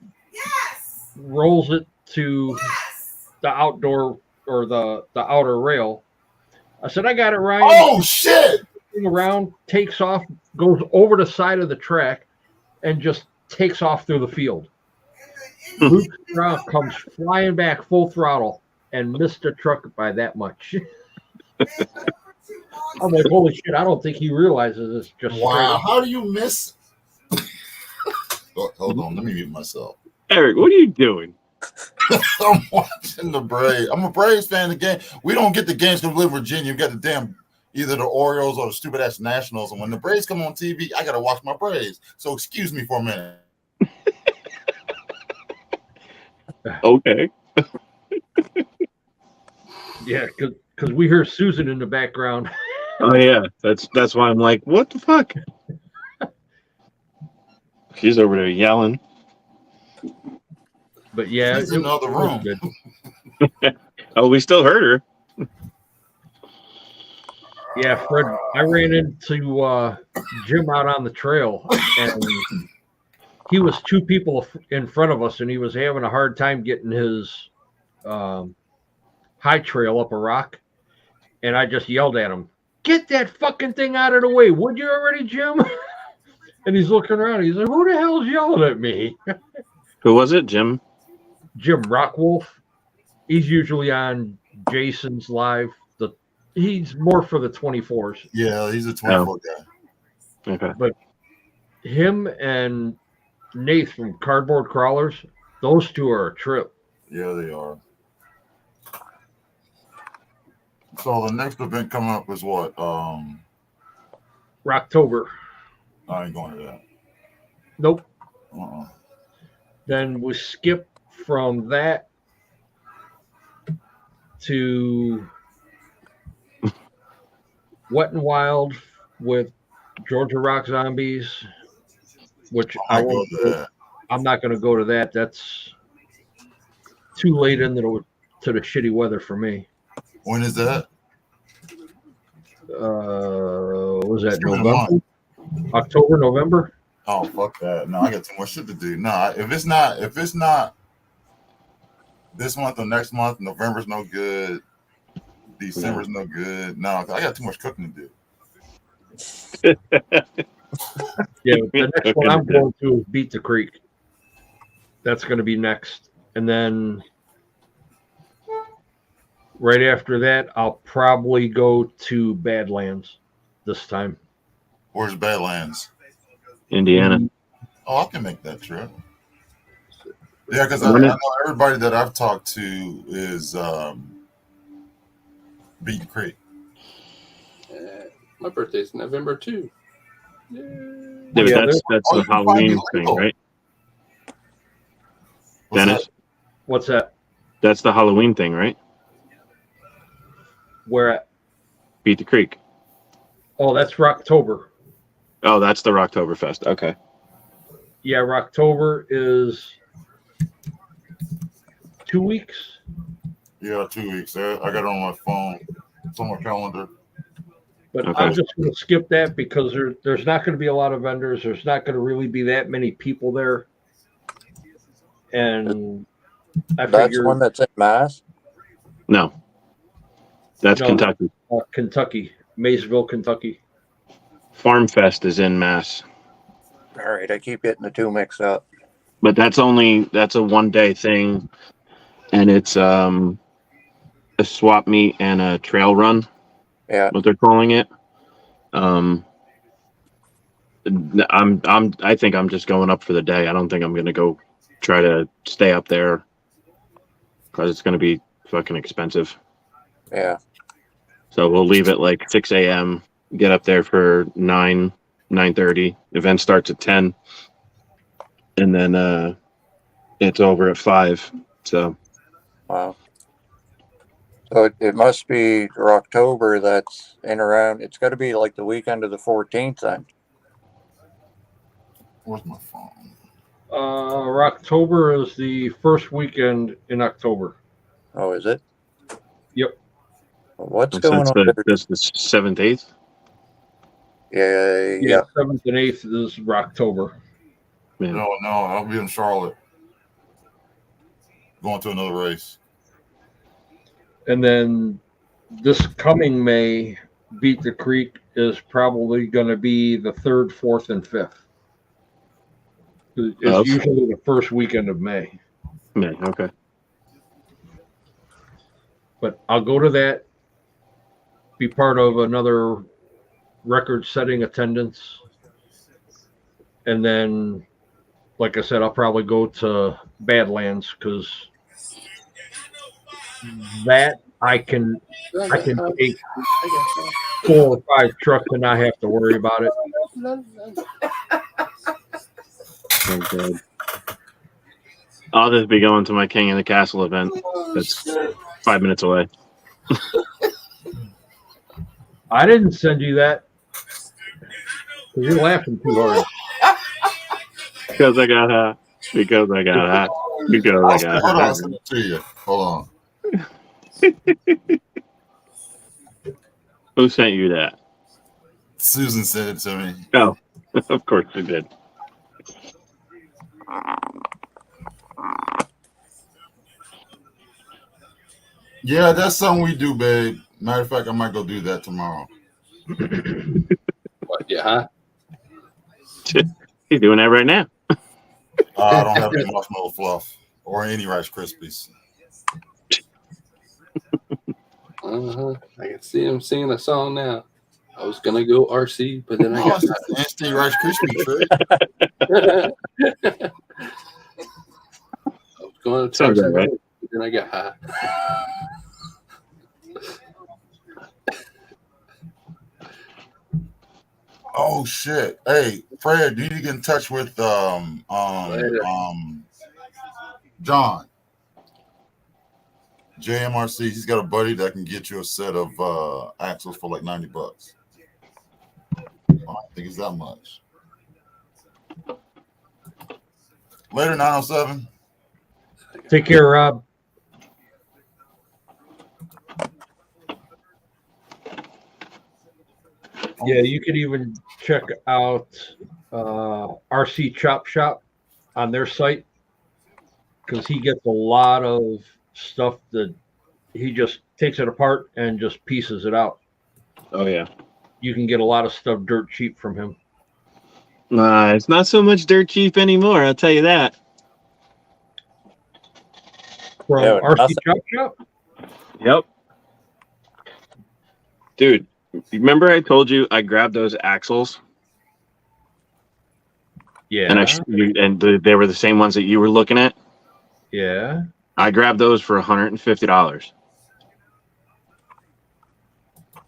rolls it to the outdoor or the outer rail. I said, "I got it, Ryan." Oh shit! Around, takes off, goes over the side of the track, and just takes off through the field. Luke Stroud comes flying back full throttle and missed the truck by that much. I'm like, holy shit! I don't think he realizes it's just wow. How do you miss? Hold on, let me mute myself. Eric, what are you doing? I'm watching the Braves. I'm a Braves fan. The game. We don't get the games because we live in Virginia. We got the damn either the Orioles or the stupid ass Nationals. And when the Braves come on TV, I gotta watch my Braves. So excuse me for a minute. Okay. Yeah, because we hear Susan in the background. Oh yeah, that's why I'm like, what the fuck? She's over there yelling. But yeah, she's in the other room. Oh, we still heard her. Yeah, Fred. I ran into Jim out on the trail, and he was two people in front of us, and he was having a hard time getting his high trail up a rock. And I just yelled at him, "Get that fucking thing out of the way! Would you already, Jim?" And he's looking around. He's like, "Who the hell's yelling at me?" Who was it, Jim? Jim Rockwolf. He's usually on Jason's live. He's more for the 24s. Yeah, he's a 24 guy. Okay. But him and Nate from Cardboard Crawlers, those two are a trip. Yeah, they are. So the next event coming up is what? Rocktober. I ain't going to that. Nope. Uh-uh. Then we skip from that to Wet and Wild with Georgia Rock Zombies, which I'm not going to go to that. That's too late into the shitty weather for me. When is that? Was that November? October, November? Oh, fuck that. No, I got too much shit to do. No, if it's not this month or next month, November's no good. December's no good. No, I got too much cooking to do. Yeah, the next one I'm going to is Beat the Creek. That's going to be next. And then right after that, I'll probably go to Badlands this time. Where's Badlands? Indiana. Oh, I can make that trip. Yeah, because I know everybody that I've talked to is Beaten Creek. My birthday's November 2. Yeah, but Yeah, that's Oh, the you can find Halloween me thing, legal. right? What's Dennis, that? What's that? that's the Halloween thing, right? Where at? Beat the Creek. Oh, that's Rocktober. Oh, that's the Rocktoberfest. Okay. Yeah, Rocktober is 2 weeks. Yeah, 2 weeks. I got it on my phone. It's on my calendar. But Okay. I'm just going to skip that because there's not going to be a lot of vendors. There's not going to really be that many people there. And I That's figure one that's in Mass. No, that's No. Kentucky. Kentucky, Maysville, Kentucky. Farm Fest is in Mass, All right, I keep getting the two mixed up. but that's a 1 day thing, and it's a swap meet and a trail run. Yeah. What they're calling it. I think I'm just going up for the day. I don't think I'm gonna go try to stay up there because it's gonna be fucking expensive. Yeah. So we'll leave at like 6 a.m. Get up there for 9:30. Event starts at 10, and then it's over at 5. So Wow. So it must be October that's in around. It's got to be like the weekend of the 14th then. Where's my phone? Rocktober is the first weekend in October. Oh, is it? Yep. What's that's going on there? that's the 7th, 8th. Yeah. 7th and 8th is Rocktober. Yeah. No, I'll be in Charlotte. Going to another race. And then this coming May, Beat the Creek is probably going to be the 3rd, 4th, and 5th. It's usually the first weekend of May. Yeah, okay. But I'll go to that, be part of another record-setting attendance. And then, like I said, I'll probably go to Badlands because that I can take 4 or 5 trucks and not have to worry about it. Okay. I'll just be going to my King of the Castle event. That's 5 minutes away. I didn't send you that because you're laughing too hard. Because I got hot. Because I got hot. Because I got Hold on, I'll hot. send it to you. Hold on. Who sent you that? Susan sent it to me. Oh, of course she did. Yeah, that's something we do, babe. Matter of fact, I might go do that tomorrow. What? Yeah, huh? He's doing that right now. I don't have any marshmallow fluff or any Rice Krispies. I can see him singing a song now. I was gonna go RC, but then I Oh, got it's an instant Rice Krispie treat. I was going to Sounds Texas, right. but then I got high. Oh shit! Hey, Fred, you need to get in touch with John. JMRC. He's got a buddy that can get you a set of axles for like $90. I don't think it's that much. Later, 907. Take care, Rob. Yeah, you could even check out RC Chop Shop on their site because he gets a lot of stuff that he just takes it apart and just pieces it out. Oh, yeah. You can get a lot of stuff dirt cheap from him. It's not so much dirt cheap anymore, I'll tell you that. From Yeah, RC nothing. Chop Shop? Yep. Dude, remember I told you I grabbed those axles Yeah. and they were the same ones that you were looking at? Yeah. I grabbed those for $150.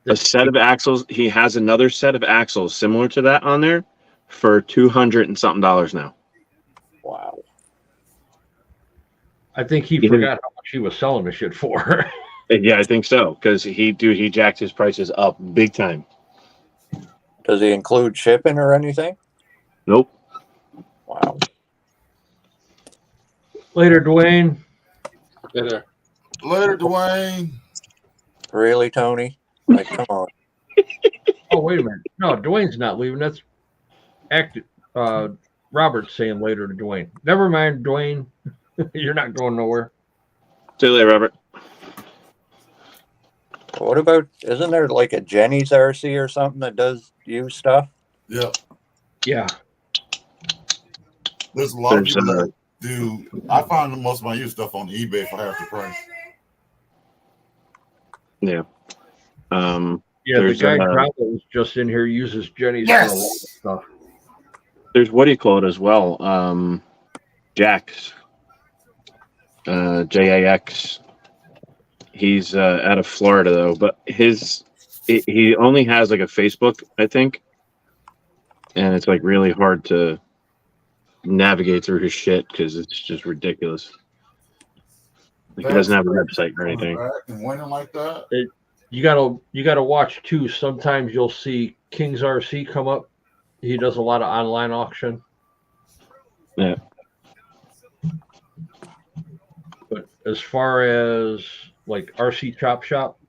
A set of axles. He has another set of axles similar to that on there for $200 and something now. Wow. I think he Yeah. forgot how much he was selling the shit for. Yeah, I think so. Because he jacked his prices up big time. Does he include shipping or anything? Nope. Wow. Later, Dwayne. Later. Later, Dwayne. Really, Tony? Like, come on. Oh, wait a minute. No, Dwayne's not leaving. That's Robert saying later to Dwayne. Never mind, Dwayne. You're not going nowhere. See you later, Robert. What about, isn't there like a Jenny's RC or something that does used stuff? Yeah. Yeah. There's a lot of There's, people that do. I find most of my used stuff on eBay for half the price. Yeah. Yeah, the There's, guy that was just in here uses Jenny's for a lot of stuff. There's what do you call it as well? Jax. JAX. He's out of Florida though, but he only has like a Facebook, I think, and it's like really hard to navigate through his shit because it's just ridiculous. Like he doesn't have a website or anything. And winning like that. You gotta watch too. Sometimes you'll see King's RC come up. He does a lot of online auction. Yeah. But as far as like RC Chop Shop,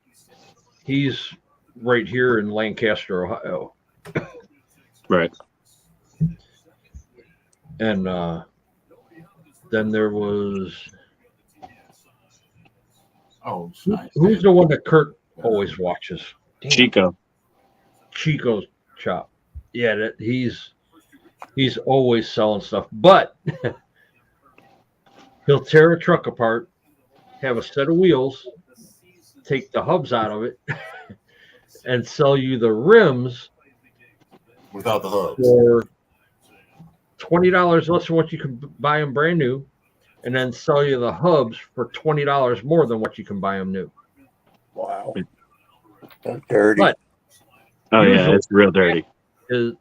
he's right here in Lancaster, Ohio. Right. And then there was who's the one that Kurt always watches? Damn. Chico's Shop. Yeah, he's always selling stuff, but he'll tear a truck apart, have a set of wheels, take the hubs out of it, and sell you the rims Without the hubs. for $20 less than what you can buy them brand new, and then sell you the hubs for $20 more than what you can buy them new. Wow. That's dirty. But Oh yeah, usually- it's real dirty.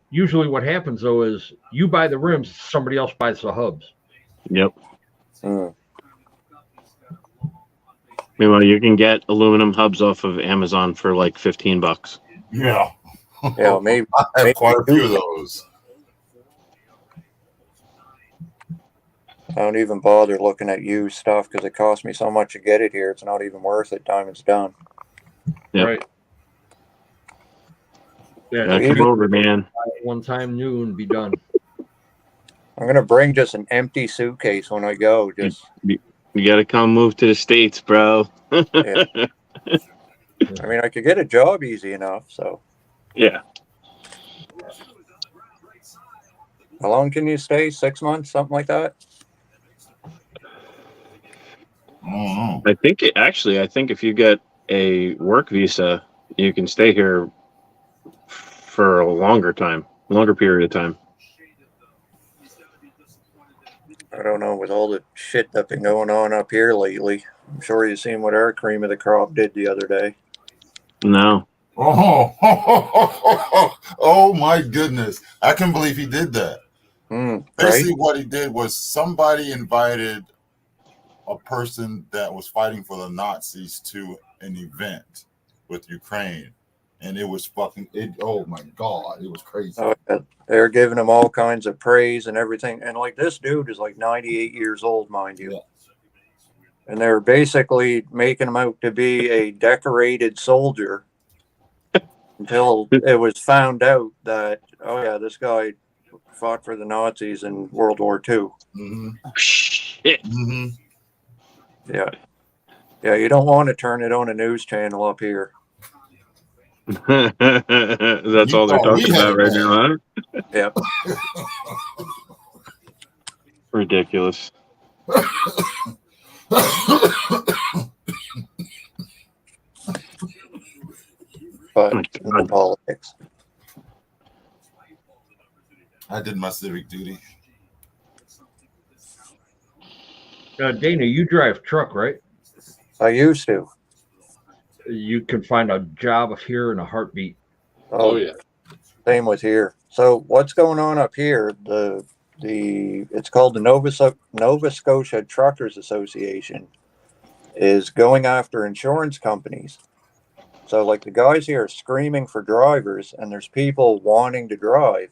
Usually what happens though is you buy the rims, somebody else buys the hubs. Yep. Mm. Meanwhile, you can get aluminum hubs off of Amazon for like $15. Yeah. Yeah, maybe. I have quite a few of those. I don't even bother looking at used stuff because it costs me so much to get it here. It's not even worth it. Time it's done. Yep. Right. Yeah, Yeah, come over, man. one time new and be done. I'm gonna bring just an empty suitcase when I go. Just You gotta come move to the States, bro. I mean, I could get a job easy enough. So Yeah. how long can you stay? 6 months, something like that. I I think if you get a work visa, you can stay here for a longer period of time. I don't know, with all the shit that's been going on up here lately. I'm sure you've seen what our cream of the crop did the other day. No. Oh my goodness. I can't believe he did that. Right? Basically, what he did was somebody invited a person that was fighting for the Nazis to an event with Ukraine. And it was oh my God, it was crazy. Oh, they're giving him all kinds of praise and everything. And like this dude is like 98 years old, mind you. Yeah. And they were basically making him out to be a decorated soldier until it was found out that, oh yeah, this guy fought for the Nazis in World War II. Mm-hmm. Shit. Mm-hmm. Yeah. Yeah, you don't want to turn it on a news channel up here. That's all they're talking about right now, huh? Yep. Ridiculous. But my no God. politics. I did my civic duty. Dana, you drive truck, right? I used to. you can find a job here in a heartbeat. Oh yeah. Same with here. So what's going on up here? It's called the Nova Scotia Truckers Association is going after insurance companies. So like the guys here are screaming for drivers, and there's people wanting to drive,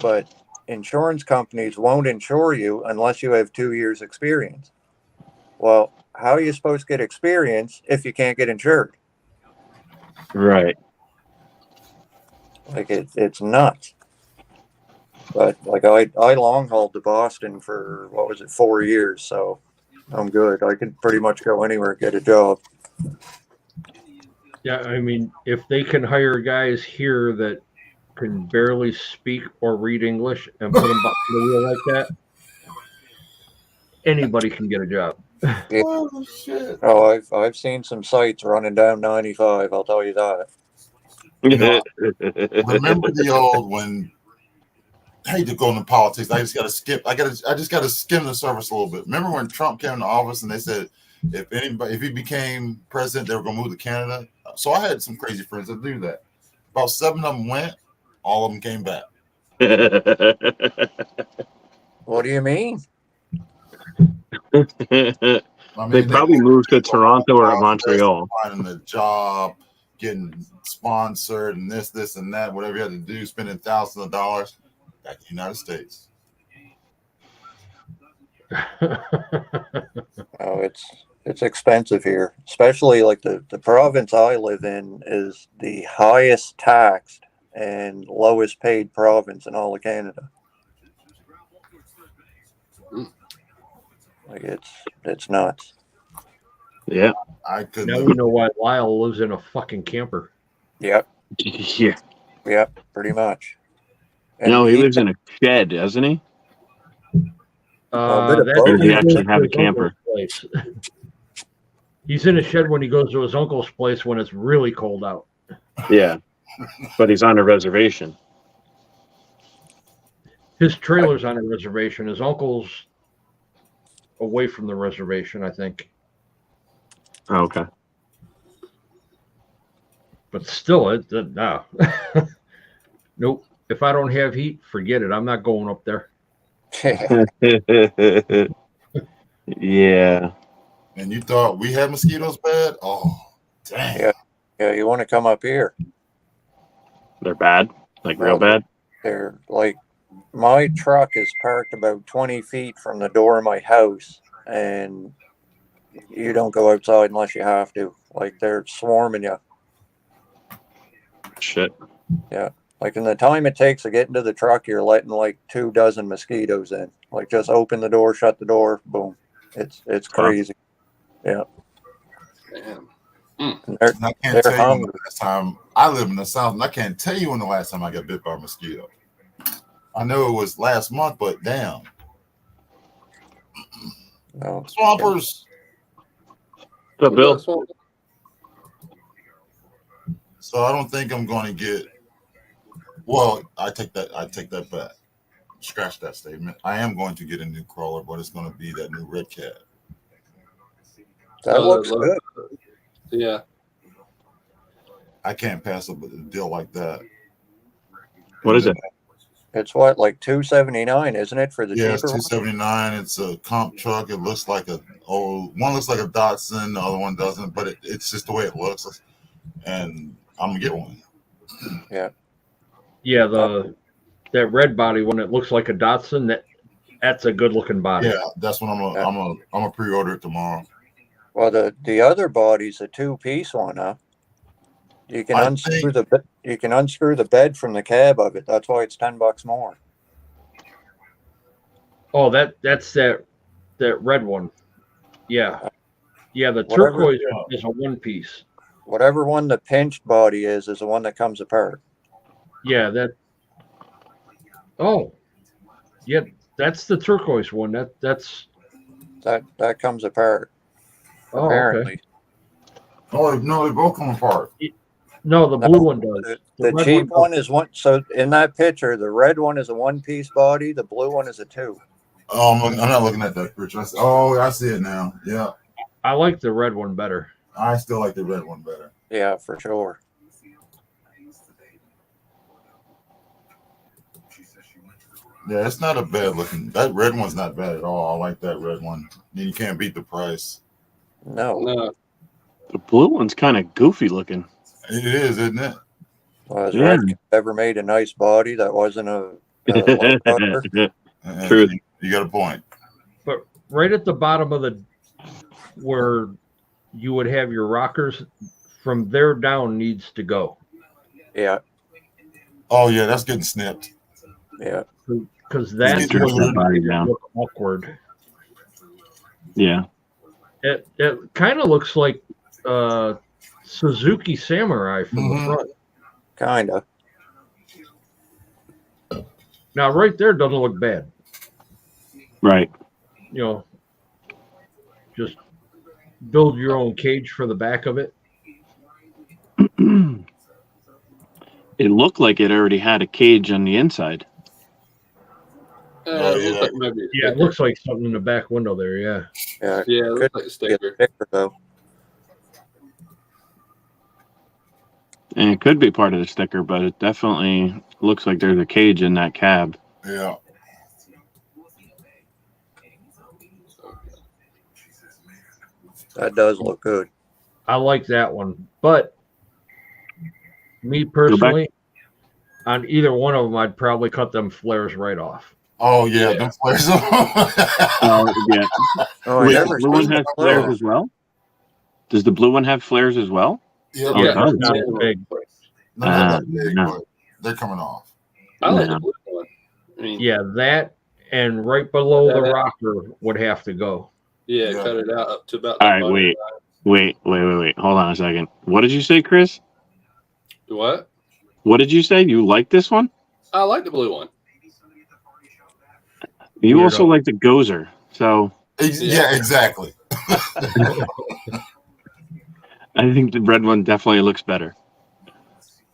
but insurance companies won't insure you unless you have 2 years experience. Well, how are you supposed to get experience if you can't get insured? Right. Like it's nuts. But like I long hauled to Boston for what was it, 4 years, so I'm good. I can pretty much go anywhere and get a job. Yeah, I mean, if they can hire guys here that can barely speak or read English and put them behind the wheel like that, anybody can get a job. Yeah. Oh shit. Oh, I've seen some sites running down 95. I'll tell you that. know, Remember the old when I hate to go into politics. I just gotta skim the surface a little bit. Remember when Trump came into office and they said if he became president, they were gonna move to Canada. So I had some crazy friends that do that. About 7 of them went, all of them came back. What do you mean? I mean, They probably moved to Toronto or Montreal. Finding a job, getting sponsored, and this, and that, whatever you had to do, spending thousands of dollars back in the United States. Oh, it's expensive here, especially like the province I live in is the highest taxed and lowest paid province in all of Canada. Like it's nuts. Yeah. I couldn't. Now we know why Lyle lives in a fucking camper. Yep, Yeah. yep, pretty much. And No, he lives in a shed, doesn't he? A bit of That's both. Or when does he goes actually to have a his camper? uncle's place. He's in a shed when he goes to his uncle's place when it's really cold out. Yeah. But he's on a reservation. His trailer's on a reservation. His uncle's away from the reservation, I think. Oh, okay. But still, no. Nope. If I don't have heat, forget it. I'm not going up there. Yeah. And you thought we had mosquitoes bad? Oh, dang. Yeah. Yeah, you want to come up here? They're bad? Like real Well, bad? They're like, my truck is parked about 20 feet from the door of my house, and you don't go outside unless you have to. Like they're swarming you. Shit. Like in the time it takes to get into the truck, you're letting like 24 mosquitoes in. Like just open the door, shut the door, boom. It's crazy. Yeah. Damn. And I can't They're tell you when hungry. the last time I live in the South, and I can't tell you when the last time I got bit by a mosquito. I know it was last month, but damn. No. Swampers. What's up, Bill? So I don't think I'm going to get. Well, I take that back. Scratch that statement. I am going to get a new crawler, but it's going to be that new Red Cat. That looks good. Yeah. I can't pass up a deal like that. What is it? It's what, like $279, isn't it, for the Yeah, it's cheaper one? $279. It's a comp truck. It looks like one looks like a Datsun, the other one doesn't, but it's just the way it looks. And I'm gonna get one. Yeah. Yeah, that red body one that looks like a Datsun, that's a good looking body. Yeah, that's what I'm gonna pre-order it tomorrow. Well, the other body's a 2-piece one, huh? You can unscrew the bed from the cab of it. That's why it's $10 more. Oh, that's that red one. Yeah. Yeah, the Whatever. turquoise is a 1-piece. Whatever one the pinched body is the one that comes apart. Yeah, oh. Yeah, that's the turquoise one. That comes apart. Oh, Apparently. okay. Oh no, they both come apart. No, the blue one does. The red cheap one does. is one. So in that picture, the red one is a 1-piece body. The blue one is a 2. Oh, I'm not looking at that picture. I see it now. Yeah, I like the red one better. I still like the red one better. Yeah, for sure. Yeah, it's not a bad looking. That red one's not bad at all. I like that red one. Then you can't beat the price. No. No, The blue one's kind of goofy looking. It is, isn't it? Well, has Yeah. Red ever made a nice body that wasn't a low cutter? True. You got a point. But right at the bottom of the where you would have your rockers, from there down needs to go. Yeah, Oh yeah, that's getting snipped. yeah. Because Yeah, that's drop that body down. look awkward. Yeah. It kind of looks like Suzuki Samurai from Mhm. the front. Kinda. Now, right there doesn't look bad. Right. You know, just build your own cage for the back of it. It looked like it already had a cage on the inside. Oh, it looks yeah. like maybe a Yeah, it sticker. looks like something in the back window there. Yeah. Yeah, Yeah, it looks could like a be a sticker. sticker though. And it could be part of the sticker, but it definitely looks like there's a cage in that cab. Yeah. That does look good. I like that one. But me personally, on either one of them, I'd probably cut them flares right off. Oh yeah, Yeah. them flares. Yeah. Oh, Wait, I the never blue one seen has the flares flares. as well? Does the blue one have flares as well? Yeah, Oh, they're it does. Not as big. not that big, no. but they're coming off. I like No. the blue one. I mean, Yeah, that and right below the That- rocker would have to go. yeah, Yeah. cut it out up to about. All the right, button. wait. Hold on a second. What did you say, Chris? What? What did you say? You like this one? I like the blue one. You Weirdo. also like the Gozer. So Yeah, exactly. I think the red one definitely looks better.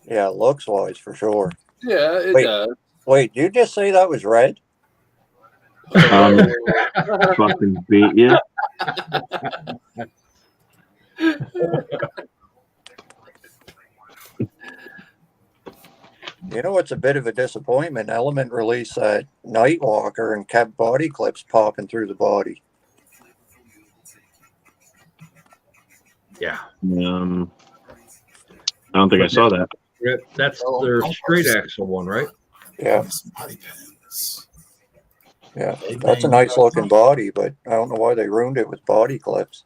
Yeah, looks wise for sure. Yeah, it Wait. does. Wait, did you just say that was red? Fucking beat you. You know what's a bit of a disappointment? Element released that Nightwalker and kept body clips popping through the body. Yeah. I don't think I saw that. That's their straight axle one, right? Yeah, Some body pins. yeah. That's a nice looking body, but I don't know why they ruined it with body clips.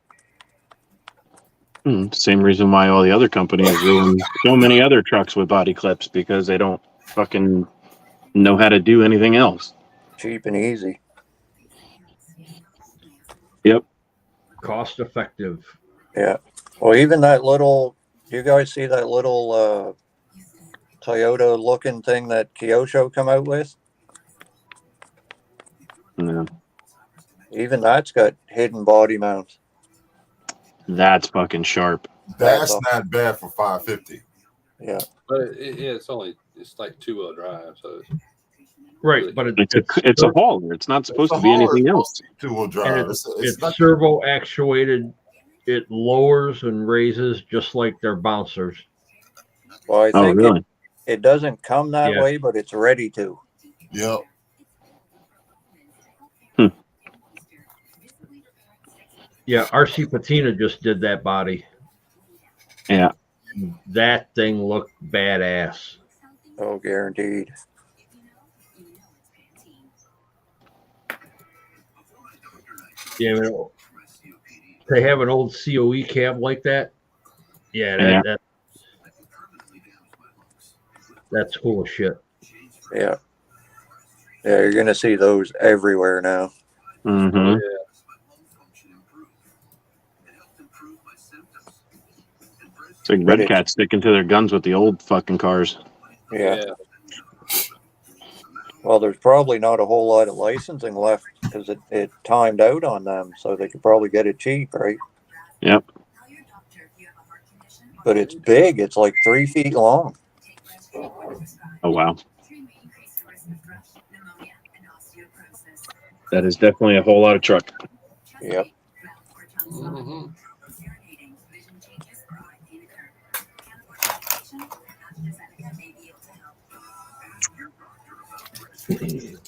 Same reason why all the other companies ruin so many other trucks with body clips, because they don't fucking know how to do anything else. Cheap and easy. Yep. Cost effective. Yeah. Well, even that little, you guys see that little Toyota looking thing that Kyosho come out with? No, Even that's got hidden body mounts. that's fucking sharp. That's all. not bad for 550. Yeah. But it's like 2-wheel drive, so Right, but It's a hauler. It's not supposed to be anything else. Two-wheel and drive. it's not, servo actuated. It lowers and raises just like their bouncers. Well, I Oh, think really? it doesn't come that Yeah. way, but it's ready to. yep. Yeah, RC Patina just did that body. Yeah. That thing looked badass. Oh, guaranteed. Yeah, I mean, to have an old COE cab like that, Yeah. That's cool as shit. Yeah. Yeah, you're gonna see those everywhere now. Mm-hmm. It's like Red Cat sticking to their guns with the old fucking cars. Yeah. Well, there's probably not a whole lot of licensing left because it timed out on them, so they could probably get it cheap, right? Yep. But it's big. It's like 3 feet long. Oh, wow. That is definitely a whole lot of truck. Yep. Mhm. You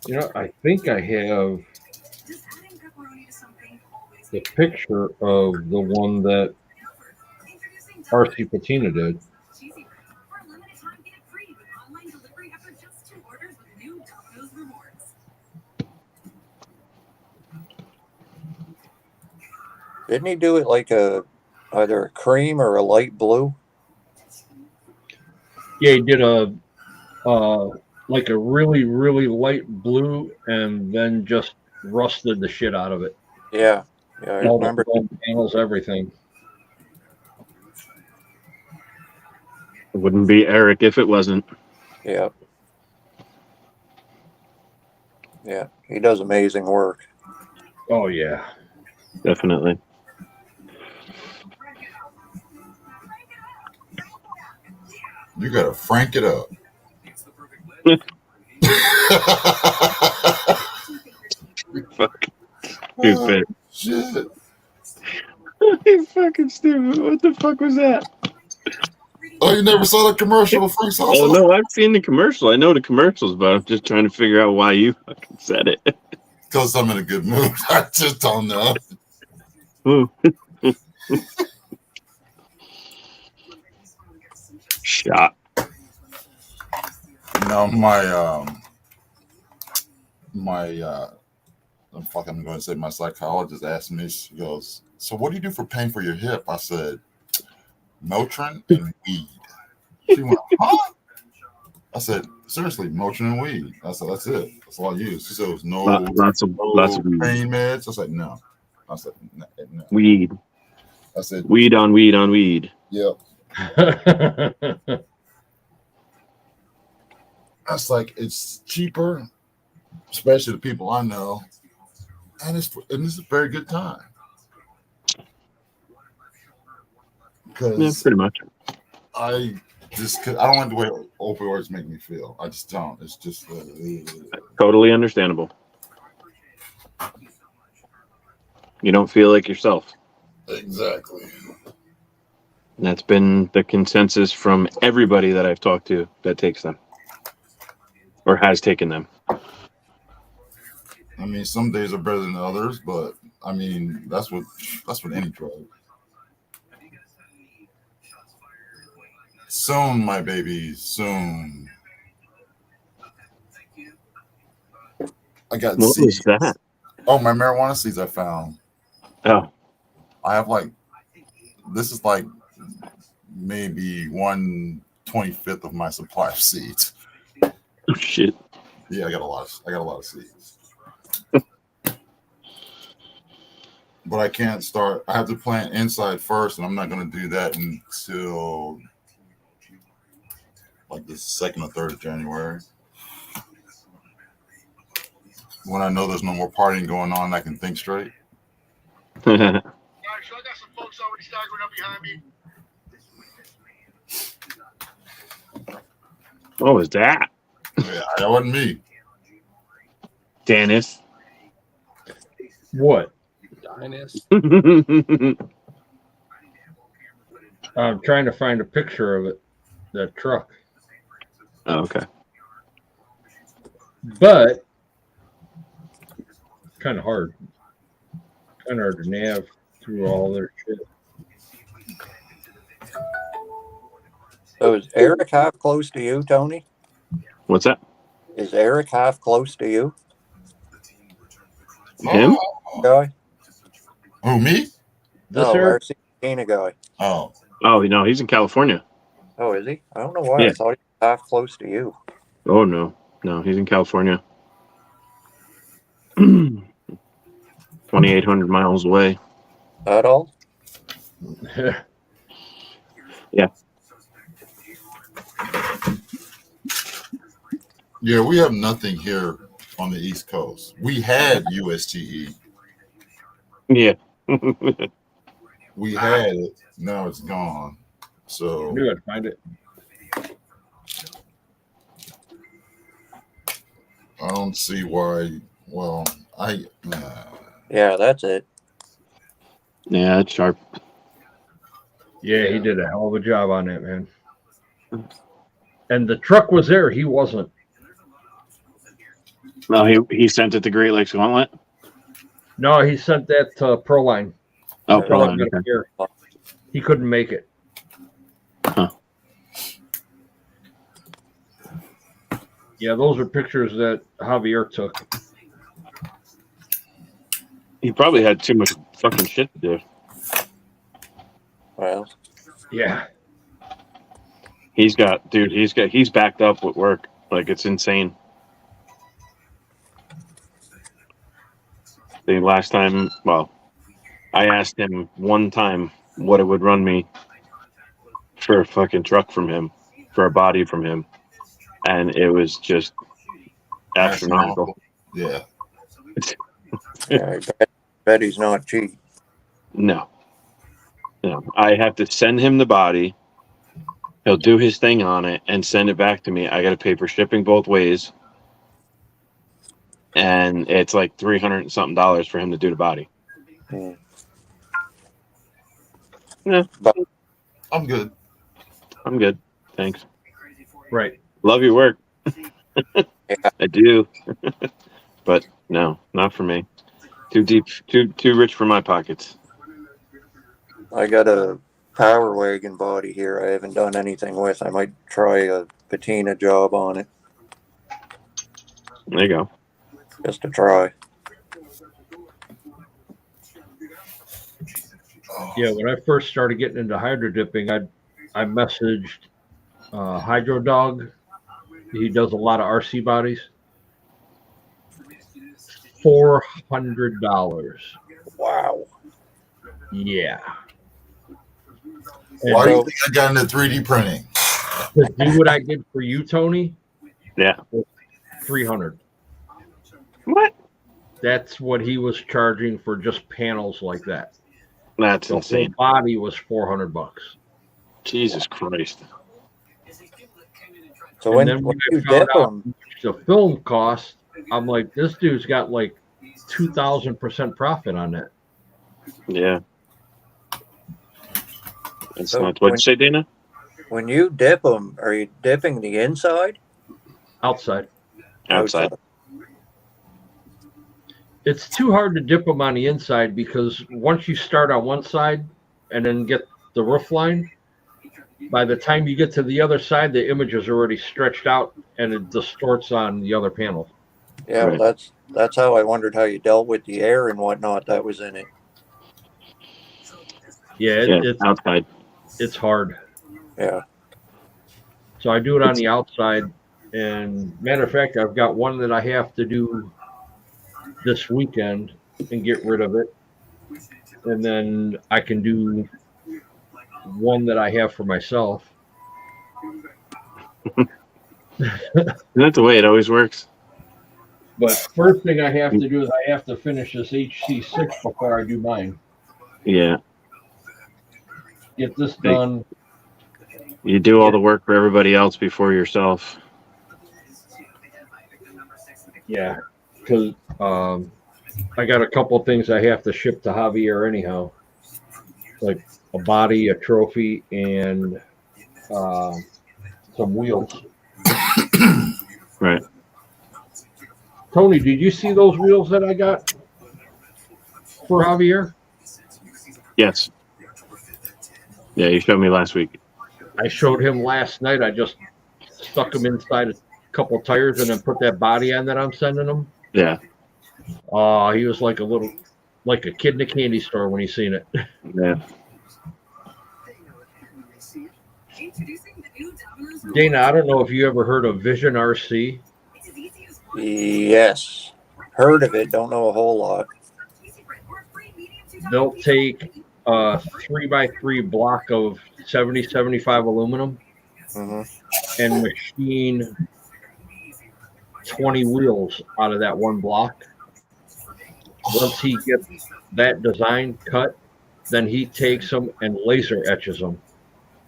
know, I think I have the picture of the one that RC Patina did. Didn't he do it like either a cream or a light blue? Yeah, he did a like a really, really light blue and then just rusted the shit out of it. Yeah, yeah, I All the remember. foam panels, everything. It wouldn't be Eric if it wasn't. Yeah, yeah, he does amazing work. Oh yeah. Definitely. You gotta frank it up. Fuck. Stupid. Shit. You fucking stupid. What the fuck was that? Oh, you never saw the commercial of Frank's House? Oh no, I've seen the commercial. I know the commercials, but I'm just trying to figure out why you fucking said it. Because I'm in a good mood. I just don't know. Shot. No, I'm going to say my psychologist asked me, she goes, so what do you do for pain for your hip? I said, Motrin and weed. She went, huh? I said, seriously, Motrin and weed. I said, that's it. That's all I use. She said, there's no Lots of weed. pain meds. I said, no. I said, no. Weed. I said, Weed on weed on weed. yep. That's like, it's cheaper, especially the people I know, and it's a very good time. Yeah, Because pretty much. I don't like the way opioids make me feel. I just don't. It's just Totally understandable. You don't feel like yourself. exactly. And that's been the consensus from everybody that I've talked to that takes them or has taken them. I mean, some days are better than others, but I mean, that's what any drug. Soon, my baby, soon. I got What seeds. was that? Oh, my marijuana seeds I found. Oh, I have this is like maybe 1/25 of my supply of seeds. shit. Yeah, I got a lot of seeds. But I can't start. I have to plant inside first, and I'm not going to do that until like the 2nd or 3rd of January. When I know there's no more partying going on, I can think straight. All right, so I got some folks already staggering up behind me. What was that? Yeah, that wasn't me. Dennis. What? Dinus. I'm trying to find a picture of it. That truck. Oh, okay. But kind of hard. Kind of hard to nav through all their shit. So is Eric half close to you, Tony? What's that? Is Eric half close to you, Him? guy? Who, me? This No, Eric? RC Patina guy. Oh, Oh, no, he's in California. Oh, is he? I don't know why Yeah. I thought he was half close to you. Oh, no. No, he's in California. 2,800 miles away. At all? Yeah. yeah, we have nothing here on the East Coast. We had USGE. Yeah. We had it. Now it's gone. So I knew I'd find it. I don't see why. Well, Yeah, that's it. Yeah, it's sharp. Yeah, he did a hell of a job on that, man. And the truck was there. He wasn't. No, he sent it to Great Lakes Gauntlet. No, he sent that to Proline. Oh, Proline Proline. got it here. He couldn't make it. Huh. Yeah, those are pictures that Javier took. He probably had too much fucking shit to do. Well, Yeah. He's backed up with work. Like, it's insane. The last time, well, I asked him one time what it would run me for a fucking truck from him, for a body from him. And it was just astronomical. Yeah. I bet he's not cheap. No. I have to send him the body. He'll do his thing on it and send it back to me. I got to pay for shipping both ways. And it's like $300 and something for him to do the body. Hmm. Yeah. I'm good. I'm good. Thanks. Right. Love your work. I do. But no, not for me. Too deep, too rich for my pockets. I got a Power Wagon body here I haven't done anything with. I might try a patina job on it There you go. just to try. Yeah, when I first started getting into hydro dipping, I messaged Hydro Dog. He does a lot of RC bodies. $400. Wow. Yeah. Why do And you think I got into 3D printing? to do what I did for you, Tony, Yeah. $300. What? That's what he was charging for just panels like that. That's The whole insane. body was $400. Jesus Christ. So And when then when I you found dip out them, the film cost, I'm like, this dude's got like 2,000% profit on that. Yeah. That's So not. What'd you say, Dana? when you dip them, are you dipping the inside? Outside. Outside. It's too hard to dip them on the inside because once you start on one side and then get the roof line, by the time you get to the other side, the image is already stretched out and it distorts on the other panel. Yeah, Right. well, that's how I wondered how you dealt with the air and whatnot that was in it. Yeah, Yeah, outside. it's hard. Yeah. So I do it on the outside. And matter of fact, I've got one that I have to do this weekend and get rid of it. And then I can do one that I have for myself. Isn't that the way it always works? But first thing I have to do is I have to finish this HC6 before I do mine. Yeah. Get this done. You do all the work for everybody else before yourself. Yeah, because I got a couple of things I have to ship to Javier anyhow, like a body, a trophy, and some wheels. Right. Tony, did you see those wheels that I got for Javier? Yes. Yeah, you showed me last week. I showed him last night. I just stuck them inside a couple of tires and then put that body on that I'm sending him. Yeah. He was like a kid in a candy store when he seen it. Yeah. Dana, I don't know if you ever heard of Vision RC. Yes. Heard of it, don't know a whole lot. They'll take a 3x3 block of 70-75 aluminum Hmm. and machine 20 wheels out of that one block. Once he gets that design cut, then he takes them and laser etches them.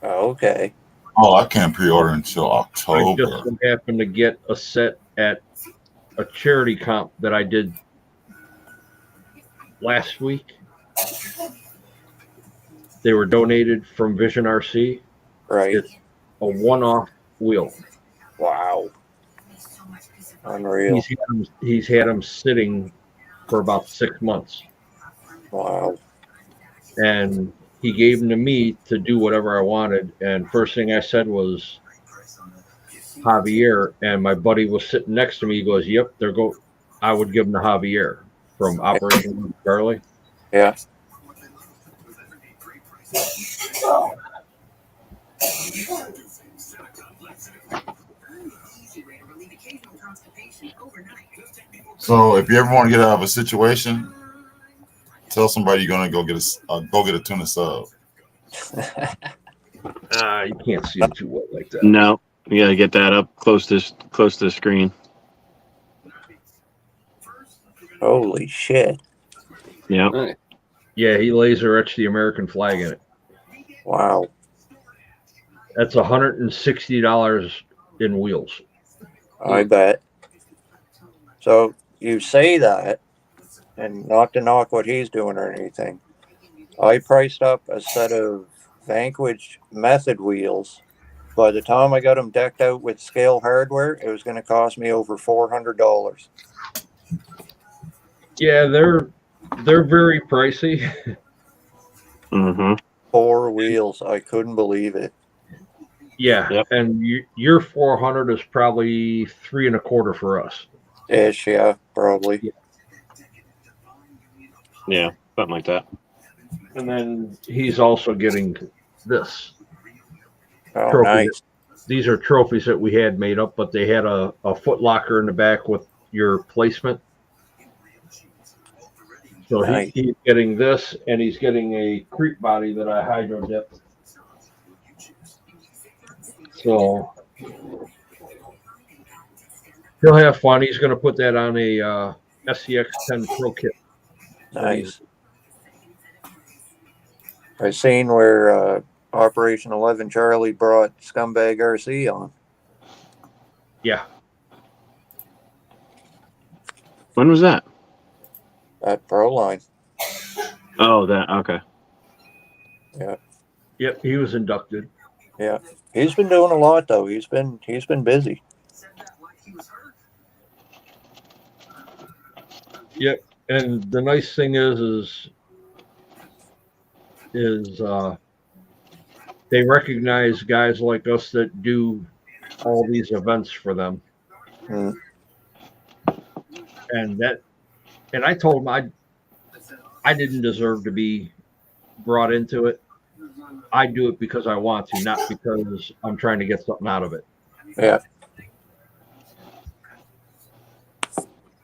Okay. Oh, I can't pre-order until I October. just happened to get a set at a charity comp that I did last week. They were donated from Vision RC. Right. It's a one-off wheel. Wow. Unreal. He's had them sitting for about 6 months, Wow. and he gave them to me to do whatever I wanted. And first thing I said was Javier, and my buddy was sitting next to me. He goes, "Yep, they're go." I would give him the Javier from Operation Charlie. Yeah. So if you ever want to get out of a situation, tell somebody you're gonna go get a tuna sub. You can't see him too well like that. No, you got to get that up close to the screen. Holy shit. Yeah. Nice. Yeah, he laser etched the American flag in it. Wow. That's $160 in wheels. I bet. So you say that, and not to knock what he's doing or anything, I priced up a set of Vanquish method wheels. By the time I got them decked out with scale hardware, it was going to cost me over $400. Yeah, they're very pricey. Mm-hmm. 4 wheels. I couldn't believe it. Yeah, Yep. and your 400 is probably 3 1/4 for us. Ish, yeah, probably. Yeah, something like that. And then he's also getting this. Oh, Trophy. nice. These are trophies that we had made up, but they had a foot locker in the back with your placement. So Nice. he's getting this, and he's getting a creep body that I hydro dipped. So he'll have fun. He's going to put that on a SCX-10 Pro kit. Nice. I seen where Operation 11 Charlie brought Scumbag RC on. Yeah. When was that? That Pro line. Oh, that okay. Yep, he was inducted. Yeah. He's been doing a lot though. He's been busy. Yep. And the nice thing is they recognize guys like us that do all these events for them. Mm. And I told him I didn't deserve to be brought into it. I do it because I want to, not because I'm trying to get something out of it. Yeah.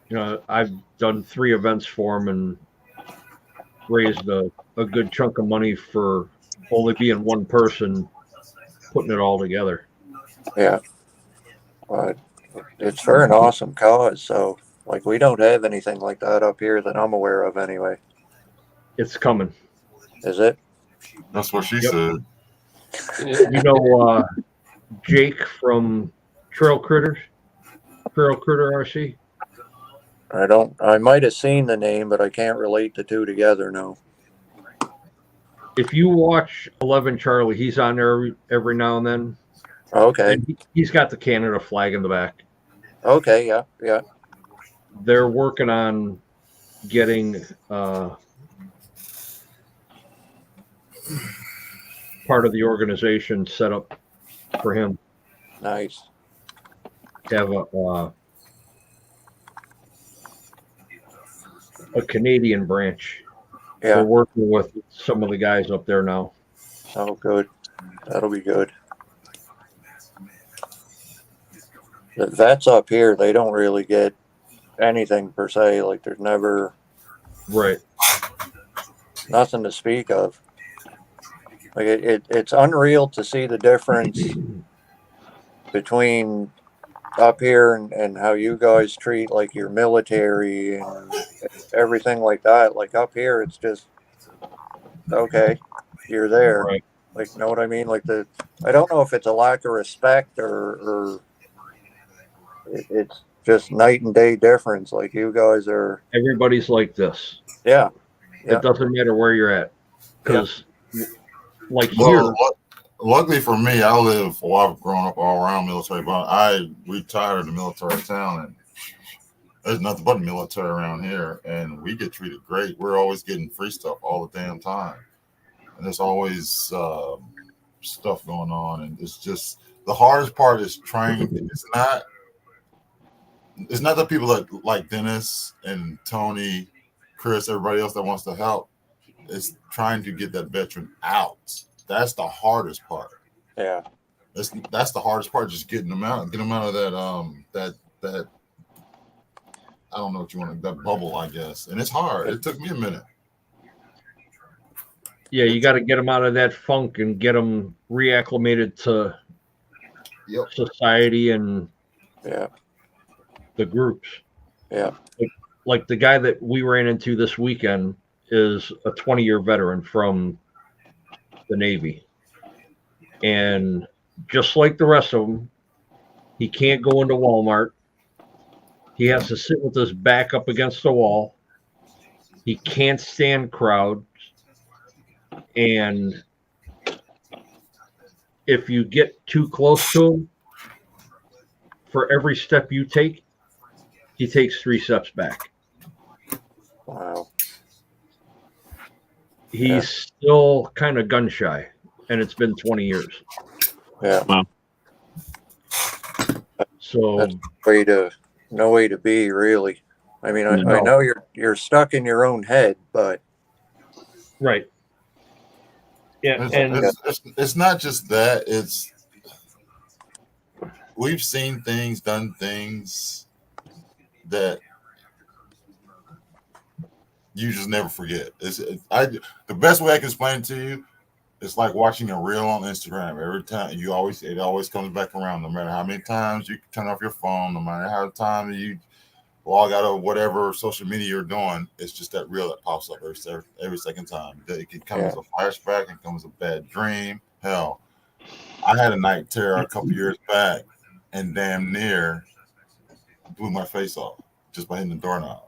You know, I've done 3 events for him and raised a good chunk of money for only being one person putting it all together. Yeah. But it's for an awesome cause. So, like, we don't have anything like that up here that I'm aware of anyway. It's coming. Is it? That's what she Yep. said. You know, Jake from Trail Critter RC? I might have seen the name, but I can't relate the two together, no. If you watch 11 Charlie, he's on there every now and then. Okay. And he's got the Canada flag in the back. Okay, yeah, yeah. They're working on getting part of the organization set up for him Nice. to have a Canadian branch. Yeah. We're working with some of the guys up there now. Oh, good. That'll be good. The vets up here, they don't really get anything per se. Like, there's never Right. nothing to speak of. Like, it's unreal to see the difference between up here and how you guys treat, like, your military and everything like that. Like, up here, it's just, okay, you're there. Right. Like, know what I mean? Like, I don't know if it's a lack of respect or it's just night and day difference. Like, you guys are, Everybody's like this. yeah. It doesn't matter where you're at. Because, like Well, here, luckily for me, I've grown up all around military, but I retired in a military town, and there's nothing but military around here, and we get treated great. We're always getting free stuff all the damn time, and there's always stuff going on, and it's just the hardest part is trying. It's not the people that like Dennis and Tony, Chris, everybody else that wants to help. It's trying to get that veteran out. That's the hardest part. Yeah. That's the hardest part, just getting them out, get them out of that I don't know what you want, that bubble, I guess. And it's hard. It took me a minute. Yeah, you got to get them out of that funk and get them reacclimated to society and the groups. Yeah. Like the guy that we ran into this weekend is a 20-year veteran from the Navy. And just like the rest of them, he can't go into Walmart. He has to sit with his back up against the wall. He can't stand crowds. And if you get too close to him, for every step you take, he takes 3 steps back. Wow. He's still kind of gun shy, and it's been 20 years. Yeah. Wow. So That's no way to be, really. I mean, I know you're stuck in your own head, but right. Yeah, it's not just that. It's we've seen things, done things that you just never forget. The best way I can explain it to you, it's like watching a reel on Instagram. Every time it always comes back around. No matter how many times you turn off your phone, no matter how many times you log out of whatever social media you're doing, it's just that reel that pops up every second time. It can come as a flashback, and comes as a bad dream. Hell, I had a night terror a couple years back, and damn near blew my face off just by hitting the doorknob.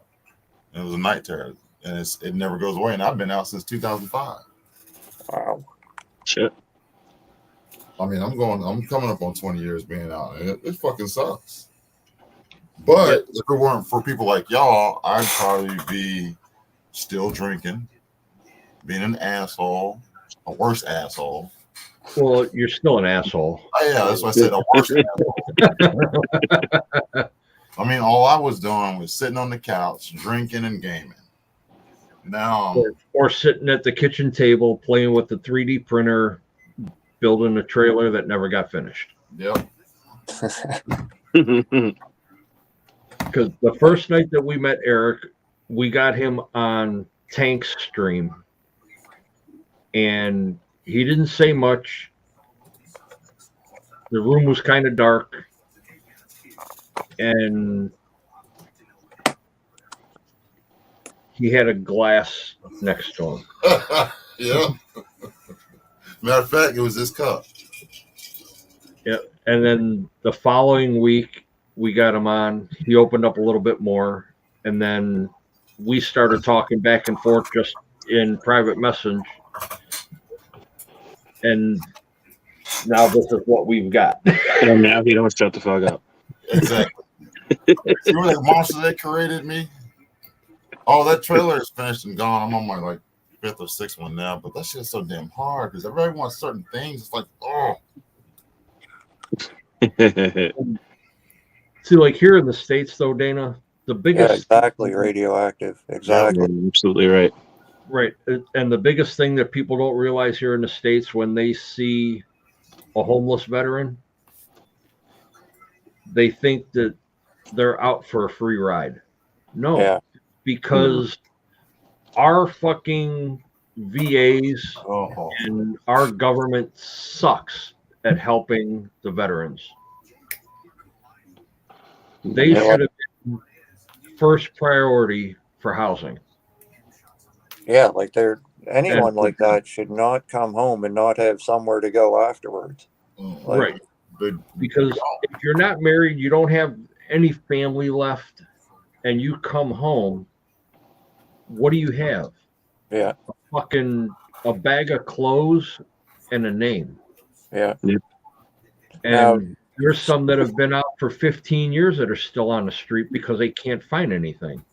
And it was a night terror, and it never goes away. And I've been out since 2005. wow. Shit. I mean, I'm coming up on 20 years being out, and it fucking sucks. But if it weren't for people like y'all, I'd probably be still drinking, being an asshole, a worse asshole. Well, you're still an asshole. Oh, yeah, that's what I said, a worse asshole. I mean, all I was doing was sitting on the couch, drinking and gaming. Now, or sitting at the kitchen table playing with the 3D printer, building a trailer that never got finished. Yep. Because the first night that we met Eric, we got him on Tank's stream, and he didn't say much. The room was kind of dark, and he had a glass next to him. Yeah. Matter of fact, it was this cup. Yep. And then the following week, we got him on. He opened up a little bit more, and then we started talking back and forth just in private message. And now this is what we've got. And now he don't shut the fuck up. Exactly. Remember that monster that created me? Oh, that trailer is finished and gone. I'm on my like 5th or 6th one now, but that shit's so damn hard because everybody wants certain things. It's like, oh. See, like here in the States, though, Dana, the biggest exactly radioactive. Exactly. You're absolutely right. Right. And the biggest thing that people don't realize here in the States when they see a homeless veteran, they think that they're out for a free ride. No, because our fucking VAs and our government sucks at helping the veterans. They should have been first priority for housing. Yeah, like anyone like that should not come home and not have somewhere to go afterwards. Right. Because if you're not married, you don't have any family left, and you come home, what do you have? Yeah. A bag of clothes and a name. Yeah. And there's some that have been out for 15 years that are still on the street because they can't find anything.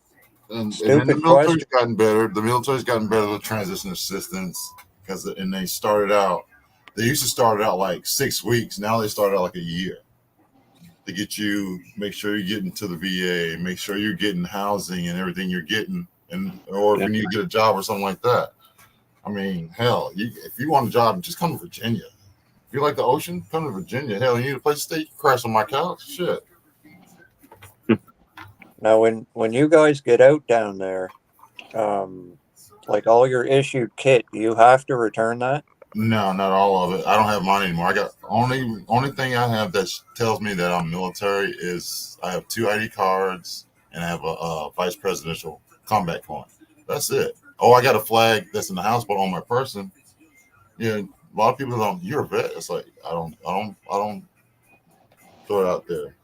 And then Stupid the military's question. gotten better. The military's gotten better with transition assistance and they started out. They used to start out like 6 weeks. Now they start out like a year to get you, make sure you're getting to the VA, make sure you're getting housing and everything you're getting, or if you need to get a job or something like that. I mean, hell, if you want a job, just come to Virginia. If you like the ocean, come to Virginia. Hell, you need a place to stay, you can crash on my couch. Shit. Now, when you guys get out down there, like all your issued kit, do you have to return that? No, not all of it. I don't have mine anymore. I got only thing I have that tells me that I'm military is I have 2 ID cards and I have a vice presidential combat coin. That's it. Oh, I got a flag that's in the house, but on my person. Yeah, a lot of people don't. You're a vet. It's like I don't throw it out there.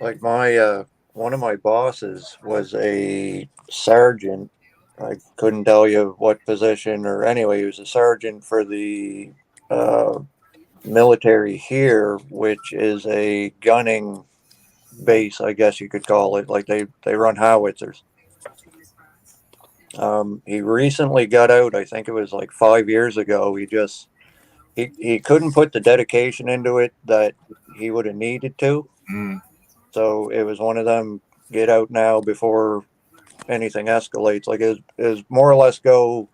Like my one of my bosses was a sergeant. I couldn't tell you what position, or anyway, he was a sergeant for the military here, which is a gunning base, I guess you could call it. Like they run howitzers. He recently got out. I think it was like 5 years ago. He couldn't put the dedication into it that he would have needed to. So it was one of them, get out now before anything escalates. Like it was more or less go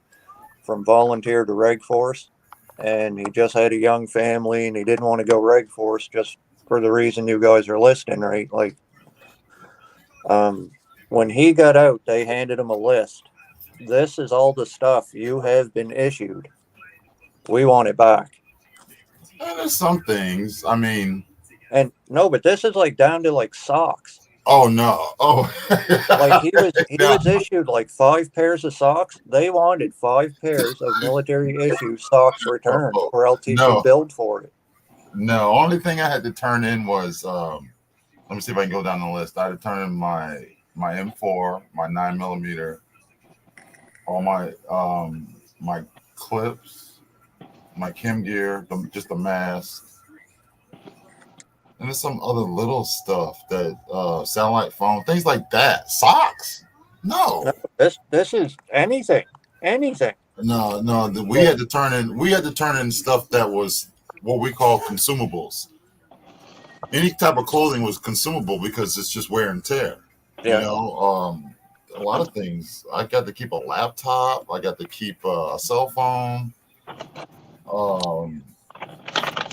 from volunteer to reg force. And he just had a young family and he didn't want to go reg force just for the reason you guys are listing, right? Like, when he got out, they handed him a list. This is all the stuff you have been issued. We want it back. There's some things. I mean, and no, but this is like down to like socks. Oh no! Oh, like he was issued like 5 pairs of socks. They wanted 5 pairs of military issue socks returned, or else he could build for it. No, only thing I had to turn in was let me see if I can go down the list. I had to turn in my M4, my 9mm, all my my clips, my chem gear, just the mask. And there's some other little stuff that satellite phone, things like that. Socks? No. This is anything. No. We had to turn in stuff that was what we call consumables. Any type of clothing was consumable because it's just wear and tear. Yeah. You know, a lot of things. I got to keep a laptop. I got to keep a cell phone. A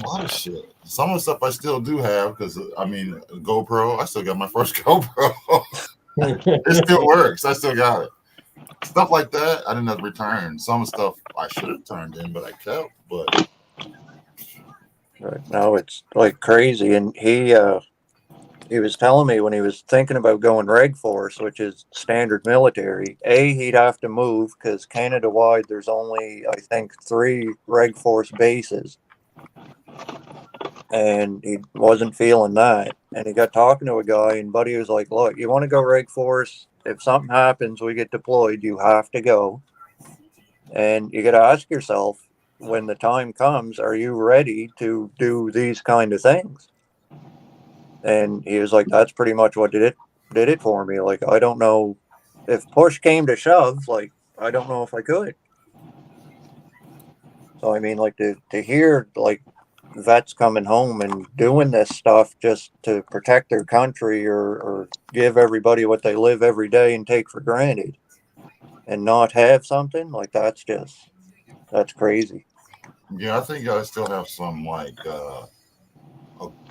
lot of shit. Some of the stuff I still do have because I mean, GoPro. I still got my first GoPro. It still works. I still got it. Stuff like that, I didn't have to return. Some stuff I should have turned in, but I kept. But right now it's like crazy, and he was telling me when he was thinking about going reg force, which is standard military. He'd have to move because Canada wide there's only I think 3 reg force bases. And he wasn't feeling that. And he got talking to a guy, and Buddy was like, look, you want to go reg force? If something happens, we get deployed, you have to go. And you got to ask yourself, when the time comes, are you ready to do these kind of things? And he was like, that's pretty much what did it for me. Like, I don't know if push came to shove, like, I don't know if I could. So, I mean, like to hear like vets coming home and doing this stuff just to protect their country or give everybody what they live every day and take for granted and not have something like that's crazy. Yeah, I think I still have some like a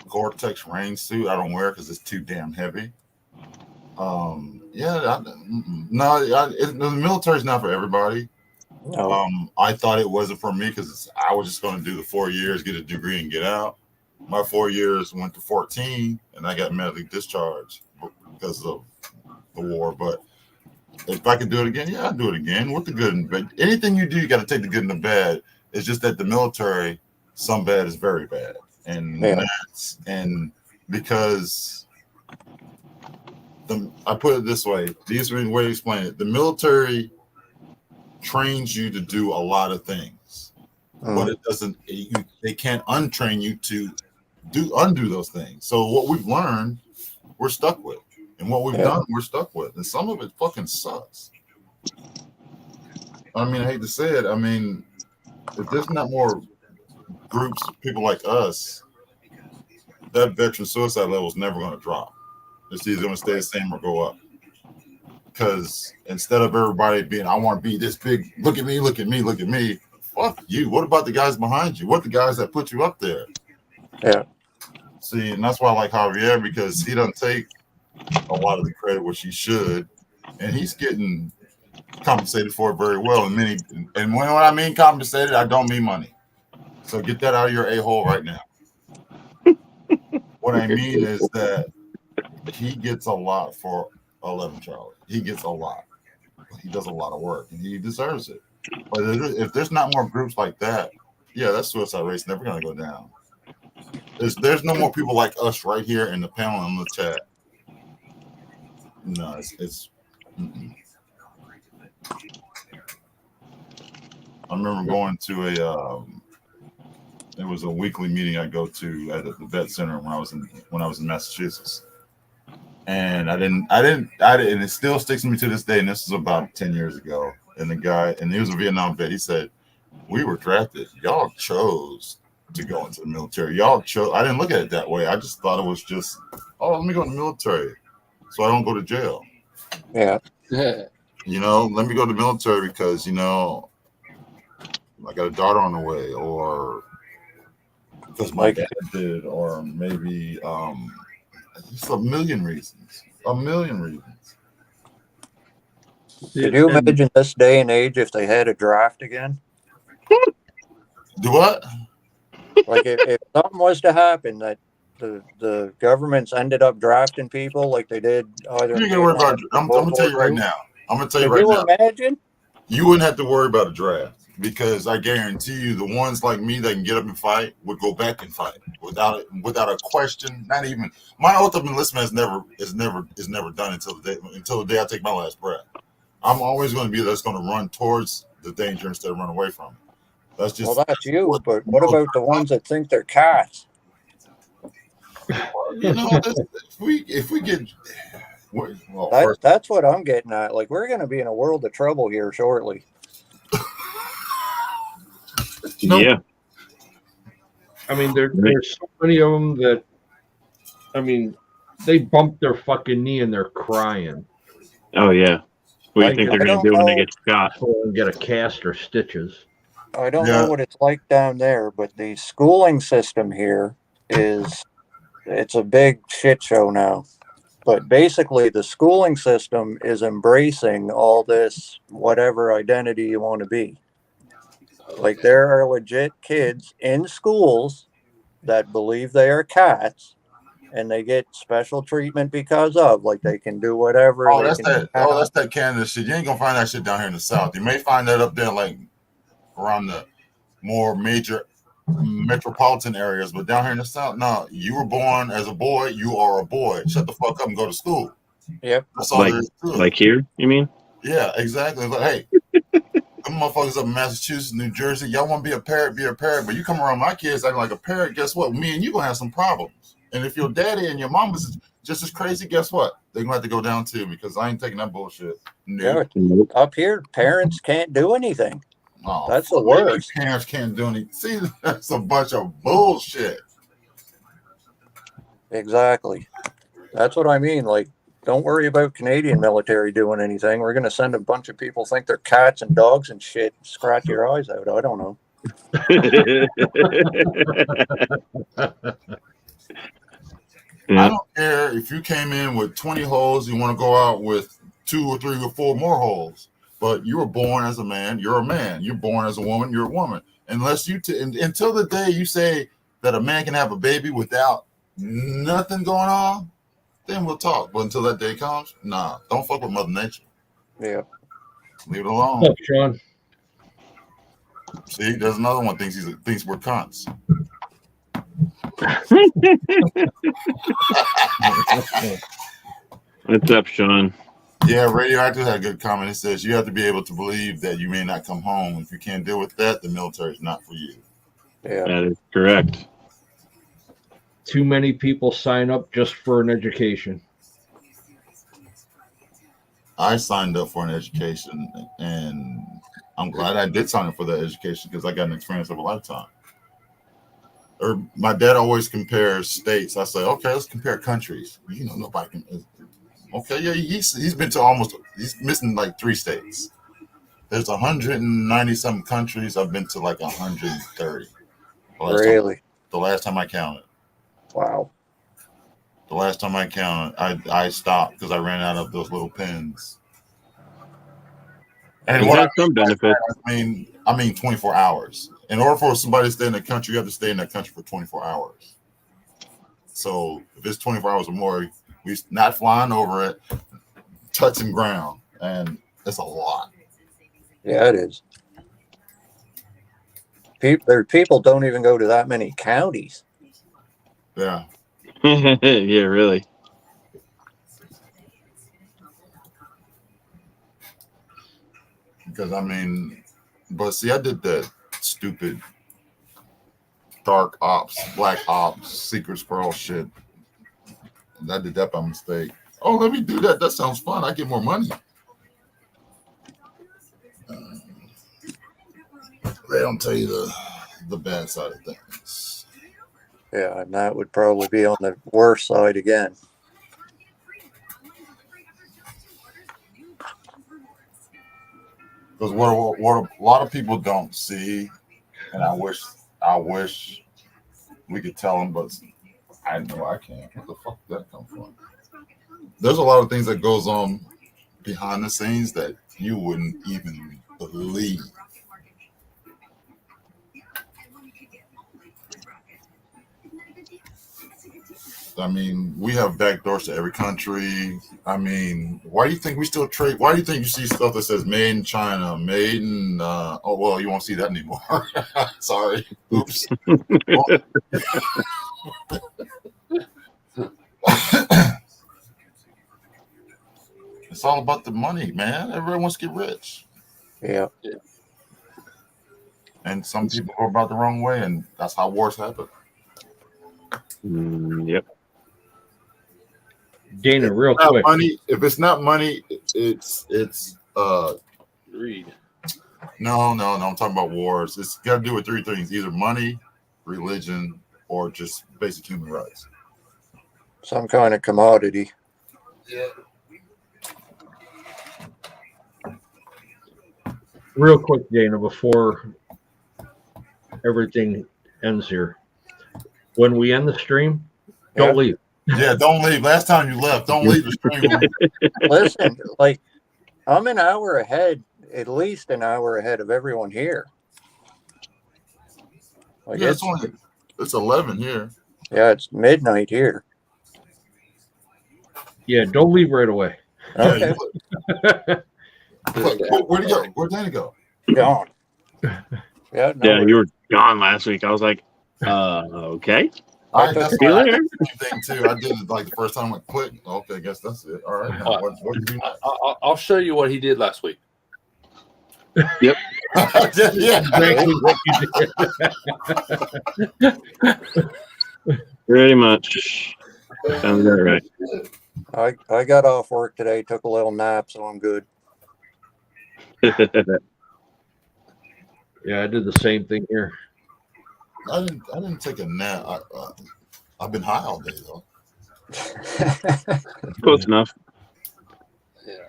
Gore-Tex rain suit. I don't wear it because it's too damn heavy. The military's not for everybody. No. I thought it wasn't for me because I was just going to do the 4 years, get a degree, and get out. My 4 years went to 14, and I got medically discharged because of the war. But if I could do it again, yeah, I'd do it again. With the good and bad, anything you do, you got to take the good and the bad. It's just that the military, some bad is very bad, and because I put it this way. These are the way to explain it. The military trains you to do a lot of things. but it doesn't. They can't untrain you to undo those things. So what we've learned, we're stuck with, and what we've done, we're stuck with, and some of it fucking sucks. I mean, I hate to say it. I mean, if there's not more groups, people like us, that veteran suicide level is never going to drop. It's either going to stay the same or go up. Because instead of everybody being, I want to be this big, look at me, look at me, look at me. Fuck you. What about the guys behind you? What the guys that put you up there? Yeah. See, and that's why I like Javier, because he doesn't take a lot of the credit, which he should, and he's getting compensated for it very well. And when I mean compensated, I don't mean money. So get that out of your a-hole right now. What I mean is that he gets a lot for 11 Charlie. He gets a lot. He does a lot of work, and he deserves it. But if there's not more groups like that, yeah, that suicide rate's never going to go down. There's no more people like us right here in the panel and the chat. No, it's I remember going to it was a weekly meeting I go to at the vet center when I was in Massachusetts, and I didn't, and it still sticks to me to this day. And this is about 10 years ago. And the guy, and he was a Vietnam vet. He said, "We were drafted. Y'all chose to go into the military. Y'all chose." I didn't look at it that way. I just thought it was just, oh, let me go in the military, so I don't go to jail. Yeah. You know, let me go to the military because, you know, I got a daughter on the way, or because my dad did, or maybe just a million reasons. A million reasons. Could you imagine this day and age if they had a draft again? Do what? Like if something was to happen that the governments ended up drafting people like they did either. You ain't gonna worry about. I'm gonna tell you right now. I'm gonna tell you right now. Could you imagine? You wouldn't have to worry about a draft, because I guarantee you, the ones like me that can get up and fight would go back and fight without a question. Not even my oath of enlistment is never done until the day I take my last breath. I'm always going to be that's going to run towards the danger instead of run away from it. That's just, well, that's you. But what about the ones that think they're cats? You know, if we get, well, that's what I'm getting at. Like, we're going to be in a world of trouble here shortly. Yeah. I mean, there's so many of them that, I mean, they bump their fucking knee and they're crying. Oh yeah. What do you think they're going to do when they get shot? Get a cast or stitches. I don't know what it's like down there, but the schooling system here it's a big shit show now. But basically, the schooling system is embracing all this whatever identity you want to be. Like, there are legit kids in schools that believe they are cats, and they get special treatment because of, like, they can do whatever. That's that Canada shit. You ain't gonna find that shit down here in the South. You may find that up there, like around the more major metropolitan areas, but down here in the South, no. You were born as a boy. You are a boy. Shut the fuck up and go to school. Yep. That's all there is to it. Like here, you mean? Yeah, exactly. But hey, them motherfuckers up in Massachusetts, New Jersey, y'all want to be a parrot, but you come around my kids acting like a parrot, guess what? Me and you gonna have some problems. And if your daddy and your mom is just as crazy, guess what? They're gonna have to go down too, because I ain't taking that bullshit. No. Yeah, up here, parents can't do anything. Oh, that's the worst. Parents can't do anything. See, that's a bunch of bullshit. Exactly. That's what I mean. Like, don't worry about Canadian military doing anything. We're going to send a bunch of people think they're cats and dogs and shit. Scratch your eyes out. I don't know. I don't care if you came in with 20 holes, you want to go out with 2 or 3 or 4 more holes. But you were born as a man, you're a man. You're born as a woman, you're a woman. Unless until the day you say that a man can have a baby without nothing going on, then we'll talk. But until that day comes, nah, don't fuck with Mother Nature. Yeah. Leave it alone. What's up, Sean? See, there's another one thinks we're cunts. What's up, Sean? Yeah, Radioactive had a good comment. It says you have to be able to believe that you may not come home. If you can't deal with that, the military is not for you. Yeah. That is correct. Too many people sign up just for an education. I signed up for an education, and I'm glad I did sign up for that education because I got an experience of a lifetime. Or my dad always compares states. I say, okay, let's compare countries. You know, nobody can. Okay, yeah, he's been to he's missing like 3 states. There's 190 some countries. I've been to like 130. Really? The last time I counted. Wow. The last time I counted, I stopped because I ran out of those little pins. And It what has some benefit. I mean 24 hours. In order for somebody to stay in the country, you have to stay in that country for 24 hours. So if it's 24 hours or more, we're not flying over it, touching ground, and it's a lot. Yeah, it is. People don't even go to that many counties. Yeah. Yeah, really. Because but see, I did that stupid dark ops, black ops, secret squirrel shit. And I did that by mistake. Oh, let me do that. That sounds fun. I get more money. They don't tell you the bad side of things. Yeah, and that would probably be on the worst side again. Because what a lot of people don't see, and I wish we could tell them, but I know I can't. Where the fuck did that come from? There's a lot of things that goes on behind the scenes that you wouldn't even believe. I mean, we have backdoors to every country. I mean, why do you think we still trade? Why do you think you see stuff that says made in China, made in, oh, well, you won't see that anymore. Sorry. Oops. It's all about the money, man. Everyone wants to get rich. Yeah. And some people go about the wrong way, and that's how wars happen. Yep. Dana, real Not quick. money. If it's not money, it's Read. No. I'm talking about wars. It's got to do with 3 things: either money, religion, or just basic human rights. Some kind of commodity. Yeah. Real quick, Dana, before everything ends here. When we end the stream, don't leave. Yeah, don't leave. Last time you left, don't leave the stream. Listen, like, I'm an hour ahead, at least an hour ahead of everyone here. Like, Yeah, it's 11 here. Yeah, it's midnight here. Yeah, don't leave right away. Okay. Where'd he go? Where'd Danny go? Gone. Yeah, no, Yeah, you were gone last week. I was like, okay. That's See you later. thing too. I did it like the first time. I went click. Okay, I guess that's it. All right. Now, what do you do next? I'll show you what he did last week. Yep. Yeah. Exactly what you did. Pretty much. Sounds about right. I got off work today, took a little nap, so I'm good. Yeah, I did the same thing here. I didn't take a nap. I've been high all day though. Close enough. Yeah.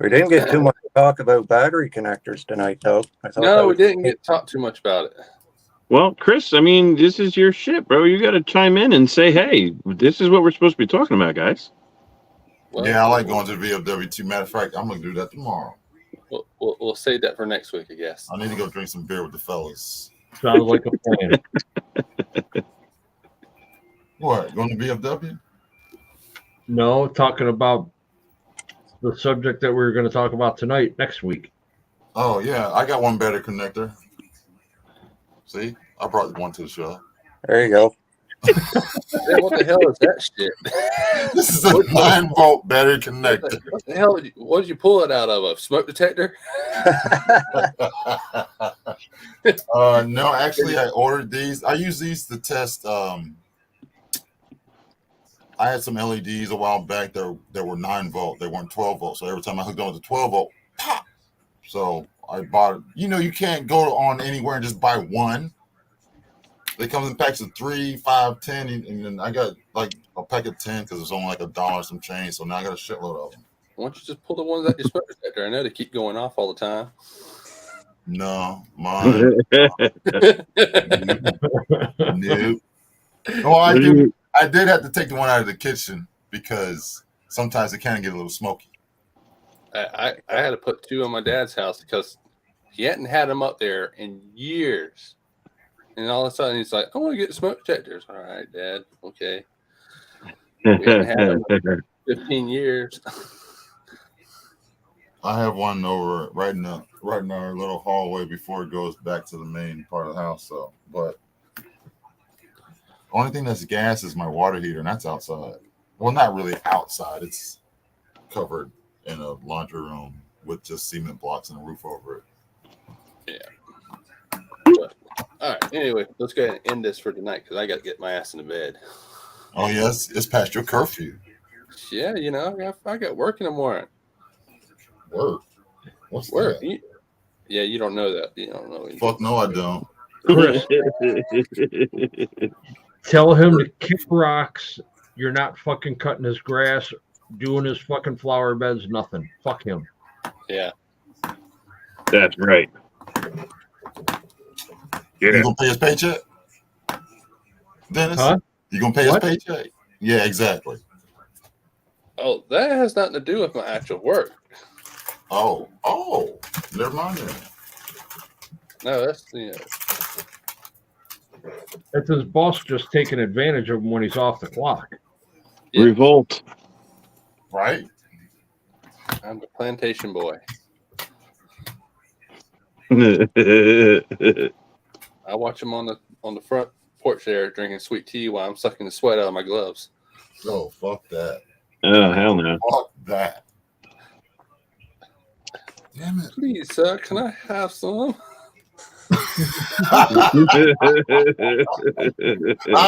We didn't get too much talk about battery connectors tonight, though. No, we didn't get talked too much about it. Well, Chris, I mean, this is your shit, bro. You got to chime in and say, hey, this is what we're supposed to be talking about, guys. Well, Yeah, I like going to the VFW too. Matter of fact, I'm gonna do that tomorrow. We'll save that for next week, I guess. I need to go drink some beer with the fellas. Sounds like a plan. What? Going to VFW? No, talking about the subject that we were going to talk about tonight, next week. Oh yeah, I got one better connector. See, I brought one to the show. There you go. Man, what the hell is that shit? This is a 9-volt battery connector. What the hell? What did you pull it out of? A smoke detector? No, actually, I ordered these. I use these to test. I had some LEDs a while back that were 9-volt. They weren't 12-volt. So every time I hooked on to 12-volt, pop. So I bought it. You know, you can't go on anywhere and just buy one. They come in packs of 3, 5, 10, and then I got like a pack of 10 because it's only like $1 some change. So now I got a shitload of them. Why don't you just pull the ones out your smoke detector? I know they keep going off all the time. No, mine. Nope. Oh, I did have to take the one out of the kitchen because sometimes it can get a little smoky. I had to put 2 on my dad's house because he hadn't had them up there in years. And all of a sudden he's like, I want to get smoke detectors. All right, Dad. Okay. We hadn't had them in 15 years. I have one over right in our little hallway before it goes back to the main part of the house. So, but the only thing that's gas is my water heater, and that's outside. Well, not really outside. It's covered in a laundry room with just cement blocks and a roof over it. Yeah. But, all right. Anyway, let's go ahead and end this for tonight because I got to get my ass in the bed. Oh, yes. It's past your curfew. Yeah, you know, I got work in the morning. Work? What's Work? that? Yeah, you don't know that. You don't know. Fuck no, I don't. Chris, tell him to kick rocks. You're not fucking cutting his grass, doing his fucking flower beds, nothing. Fuck him. Yeah. That's right. You Yeah. gonna pay his paycheck? Dennis? Huh? You gonna pay What? his paycheck? Yeah, exactly. Oh, that has nothing to do with my actual work. Oh, never mind then. No, that's It's his boss just taking advantage of him when he's off the clock. Yeah. Revolt. Right? I'm the plantation boy. I watch him on the front porch there drinking sweet tea while I'm sucking the sweat out of my gloves. Oh, fuck that. Oh, hell no. Fuck that. Damn it. Please, sir, can I have some? I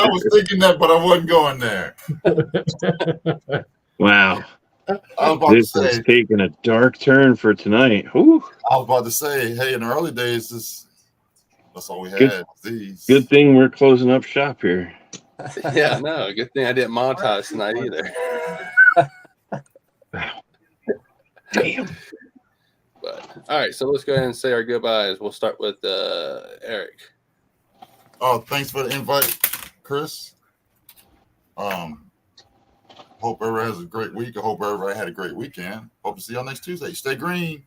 was thinking that, but I wasn't going there. Wow. I was about to This say, is taking a dark turn for tonight. Whew. hey, in the early days, that's all we had. Good. These. Good thing we're closing up shop here. Yeah, no, good thing I didn't monetize tonight either. Damn. But all right, so let's go ahead and say our goodbyes. We'll start with Eric. Oh, thanks for the invite, Chris. Hope everybody has a great week. I hope everybody had a great weekend. Hope to see y'all next Tuesday. Stay green.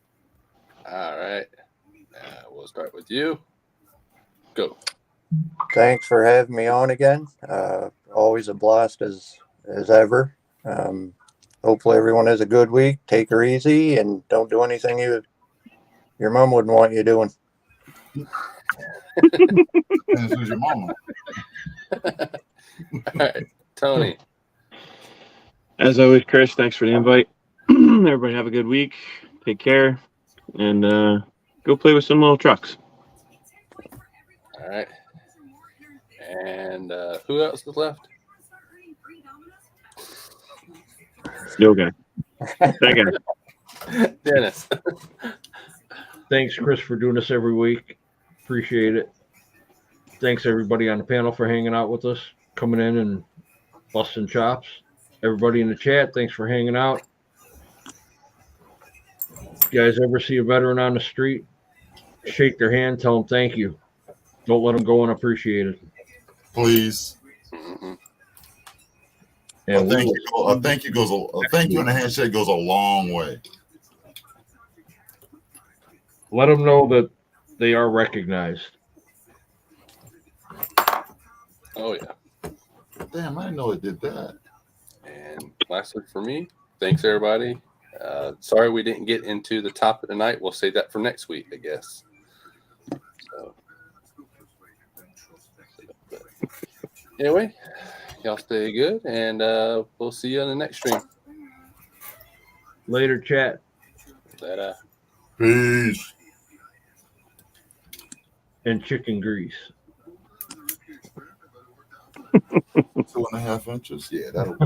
All right, we'll start with you. Go. Thanks for having me on again. Always a blast as ever. Hopefully everyone has a good week. Take her easy and don't do anything your mom wouldn't want you doing. Depends who's your mama. All right, Tony. As always, Chris, thanks for the invite. Everybody have a good week. Take care. And go play with some little trucks. All right. And who else is left? Yoga. That guy. Dennis. Thanks, Chris, for doing this every week. Appreciate it. Thanks, everybody on the panel, for hanging out with us, coming in and busting chops. Everybody in the chat, thanks for hanging out. If you guys ever see a veteran on the street, shake their hand, tell them thank you. Don't let them go unappreciated. Please. Mm-hmm. And A thank you and a handshake goes a long way. let them know that they are recognized. Oh, yeah. Damn, I didn't know it did that. And lastly for me, thanks, everybody. Sorry we didn't get into the top of the night. We'll save that for next week, I guess. So, Anyway, y'all stay good, and we'll see you on the next stream. Later, chat. Later. Peace. And chicken grease. 2.5 inches. Yeah, that'll